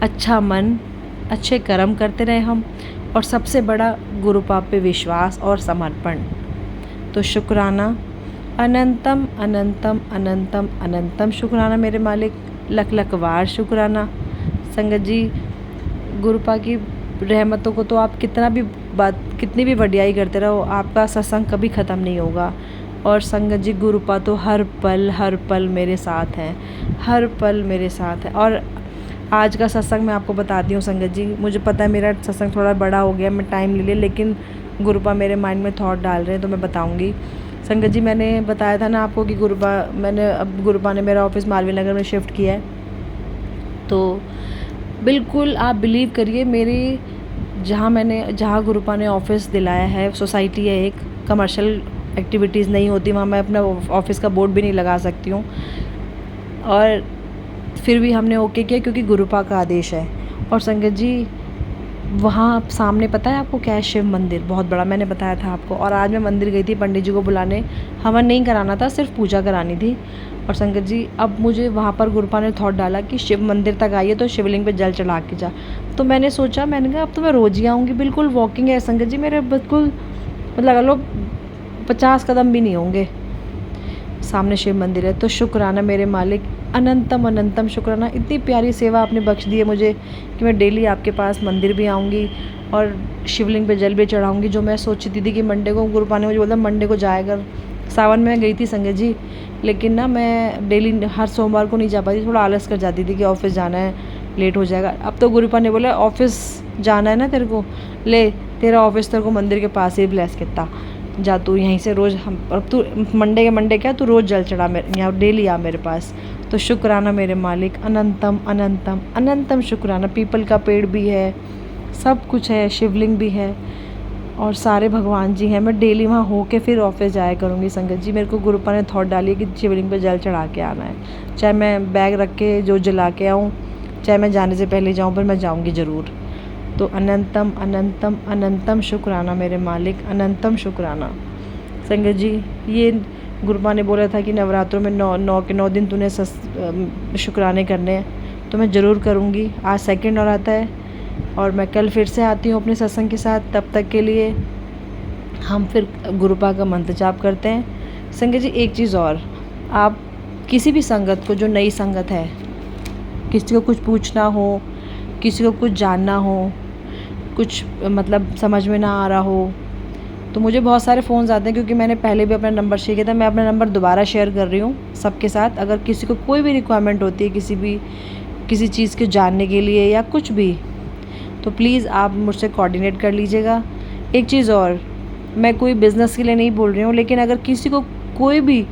अच्छा मन, अच्छे कर्म करते रहे हम, और सबसे बड़ा गुरुपा पे विश्वास और समर्पण। तो शुक्राना, अनंतम अनंतम अनंतम अनंतम शुक्राना मेरे मालिक, लख लख बार शुक्राना। संगत जी, गुरुपा की रहमतों को तो आप कितनी भी बढ़ियाई करते रहो, आपका सत्संग कभी ख़त्म नहीं होगा। और संगत जी, गुरुपा तो हर पल मेरे साथ हैं, हर पल मेरे साथ है। और आज का सत्संग मैं आपको बताती हूँ संगत जी, मुझे पता है मेरा सत्संग थोड़ा बड़ा हो गया, मैं टाइम ले लिया, लेकिन गुरुपा मेरे माइंड में थॉट डाल रहे हैं तो मैं बताऊँगी। संगत जी, मैंने बताया था ना आपको कि गुरुपा ने मेरा ऑफिस मालवीय नगर में शिफ्ट किया है। तो बिल्कुल आप बिलीव करिए, मेरी जहाँ गुरुपा ने ऑफिस दिलाया है, सोसाइटी है, एक कमर्शियल एक्टिविटीज़ नहीं होती वहाँ, मैं अपना ऑफिस का बोर्ड भी नहीं लगा सकती हूँ, और फिर भी हमने ओके किया क्योंकि गुरुपा का आदेश है। और संगत जी, वहाँ सामने पता है आपको क्या है, शिव मंदिर, बहुत बड़ा, मैंने बताया था आपको। और आज मैं मंदिर गई थी पंडित जी को बुलाने, हवन नहीं कराना था, सिर्फ पूजा करानी थी। और संगत जी, अब मुझे वहाँ पर गुरुपा ने थॉट डाला कि शिव मंदिर तक आइए तो शिवलिंग पे जल चढ़ा के जा। तो मैंने कहा अब तो मैं रोज़ ही आऊँगी, बिल्कुल वॉकिंग है संगत जी, मेरे बिल्कुल लगा लो 50 कदम भी नहीं होंगे, सामने शिव मंदिर है। तो शुक्राना मेरे मालिक, अनंतम अनंतम शुक्राना। इतनी प्यारी सेवा आपने बख्श दी है मुझे कि मैं डेली आपके पास मंदिर भी आऊँगी और शिवलिंग पे जल भी चढ़ाऊँगी। जो मैं सोचती थी कि मंडे को, गुरुपा ने मुझे बोला मंडे को जाएगा। सावन में गई थी संगत जी, लेकिन ना मैं डेली हर सोमवार को नहीं जा पाती, थोड़ा आलस कर जाती थी कि ऑफिस जाना है, लेट हो जाएगा। अब तो गुरुपा ने बोला ऑफिस जाना है ना तेरे को, ले तेरा ऑफिस तेरे को मंदिर के पास ही ब्लेस कितना, जा तू यहीं से रोज़, हम अब तू मंडे क्या तू रोज़ जल चढ़ा मेरे यहाँ, डेली आ मेरे पास। तो शुक्राना मेरे मालिक, अनंतम अनंतम अनंतम शुक्राना। पीपल का पेड़ भी है, सब कुछ है, शिवलिंग भी है, और सारे भगवान जी हैं। मैं डेली वहाँ होके फिर ऑफिस जाया करूँगी संगत जी। मेरे को गुरुपा ने थॉट डाली कि शिवलिंग पे जल चढ़ा के आना है, चाहे मैं बैग रख के जो जला के आऊँ, चाहे मैं जाने से पहले जाऊँ, पर मैं जाऊँगी ज़रूर। तो अनंतम अनंतम अनंतम शुक्राना मेरे मालिक, अनंतम शुक्राना। संगत जी, ये गुरुपा ने बोला था कि नवरात्रों में 9 दिन तूने शुक्राने करने हैं, तो मैं ज़रूर करूँगी। आज सेकंड और आता है, और मैं कल फिर से आती हूँ अपने सत्संग के साथ। तब तक के लिए हम फिर गुरुपा का मंत्र जाप करते हैं। संगत जी, एक चीज़ और, आप किसी भी संगत को, जो नई संगत है, किसी को कुछ पूछना हो, किसी को कुछ जानना हो, कुछ मतलब समझ में ना आ रहा हो, तो मुझे बहुत सारे फ़ोन्स आते हैं, क्योंकि मैंने पहले भी अपना नंबर शेयर किया था। मैं अपना नंबर दोबारा शेयर कर रही हूँ सबके साथ। अगर किसी को कोई भी रिक्वायरमेंट होती है किसी चीज़ के जानने के लिए या कुछ भी, तो प्लीज़ आप मुझसे कोऑर्डिनेट कर लीजिएगा। एक चीज़ और, मैं कोई बिज़नेस के लिए नहीं बोल रही हूँ, लेकिन अगर किसी को कोई भी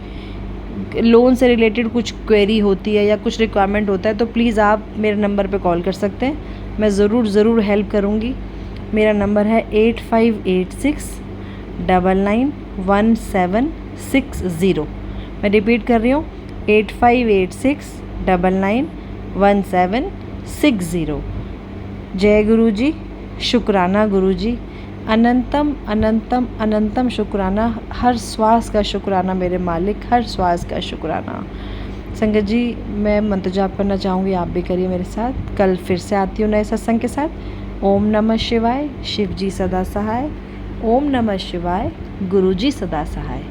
लोन से रिलेटेड कुछ क्वेरी होती है या कुछ रिक्वायरमेंट होता है, तो प्लीज़ आप मेरे नंबर पे कॉल कर सकते हैं, मैं ज़रूर हेल्प करूँगी। मेरा नंबर है 8586991760। मैं रिपीट कर रही हूँ, 8586991760। जय गुरु जी, शुक्राना गुरु जी, अनंतम अनंतम अनंतम शुक्राना। हर श्वास का शुक्राना मेरे मालिक, हर श्वास का शुक्राना। संगत जी, मैं मंत्र जाप करना चाहूँगी, आप भी करिए मेरे साथ। कल फिर से आती हूँ नए सत्संग के साथ। ओम नमः शिवाय, शिव जी सदा सहाय। ओम नमः शिवाय, गुरु जी सदा सहाय।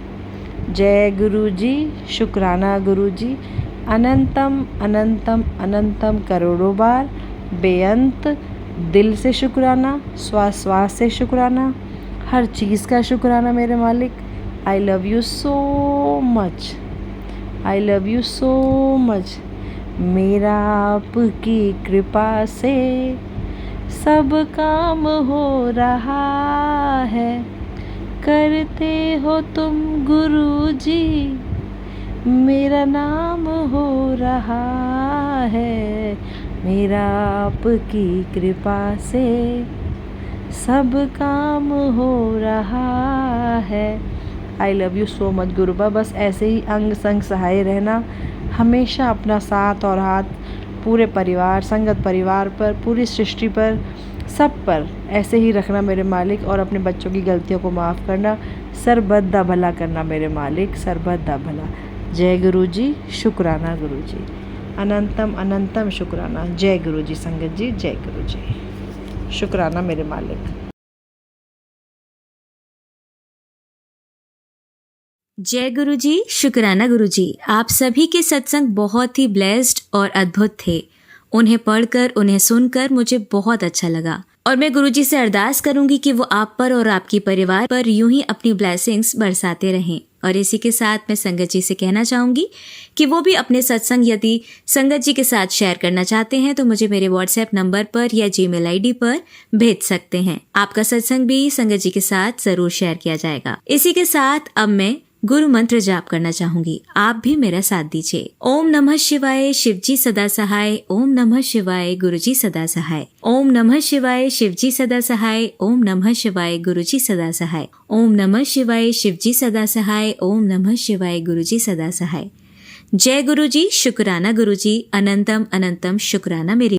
जय गुरु जी, शुक्राना गुरु जी, अनंतम अनंतम अनंतम करोड़ों बार, बेअंत दिल से शुक्राना, श्वास से शुक्राना, हर चीज़ का शुक्राना मेरे मालिक। आई love you so much, I love you so much. मेरा आपकी कृपा से सब काम हो रहा है, करते हो तुम गुरु जी, मेरा नाम हो रहा है। मेरा आपकी कृपा से सब काम हो रहा है। I love you so much गुरुबा। बस ऐसे ही अंग संग सहाय रहना, हमेशा अपना साथ और हाथ पूरे परिवार, संगत परिवार पर, पूरी सृष्टि पर, सब पर ऐसे ही रखना मेरे मालिक, और अपने बच्चों की गलतियों को माफ़ करना, सर्वदा भला करना मेरे मालिक, सर्वदा भला। जय गुरु जी, शुक्राना गुरु जी, अनंतम अनंतम शुक्राना। जय गुरु जी संगत जी, जय गुरु जी, शुक्राना मेरे मालिक। जय गुरु जी, शुक्राना गुरु जी। आप सभी के सत्संग बहुत ही ब्लेस्ड और अद्भुत थे। उन्हें पढ़कर, उन्हें सुनकर मुझे बहुत अच्छा लगा, और मैं गुरु जी से अरदास करूंगी कि वो आप पर और आपकी परिवार पर यूं ही अपनी ब्लेसिंग्स बरसाते रहें। और इसी के साथ मैं संगत जी से कहना चाहूंगी कि वो भी अपने सत्संग यदि संगत जी के साथ शेयर करना चाहते हैं तो मुझे मेरे व्हाट्सएप नंबर पर या जीमेल आईडी पर भेज सकते हैं। आपका सत्संग भी संगत जी के साथ जरूर शेयर किया जाएगा। इसी के साथ अब मैं गुरु मंत्र जाप करना चाहूंगी, आप भी मेरा साथ दीजिए। ओम नमः शिवाय, शिवजी सदा सहाय। ओम नमः शिवाय, गुरुजी सदा सहाय। ओम नमः शिवाय, शिवजी सदा सहाय। ओम नमः शिवाय, गुरुजी सदा सहाय। ओम नमः शिवाय, शिवजी सदा सहाय। ओम नमः शिवाय, गुरुजी सदा सहाय। जय गुरु जी, शुक्राना गुरु जी, अनंतम अनंतम शुक्राना मेरी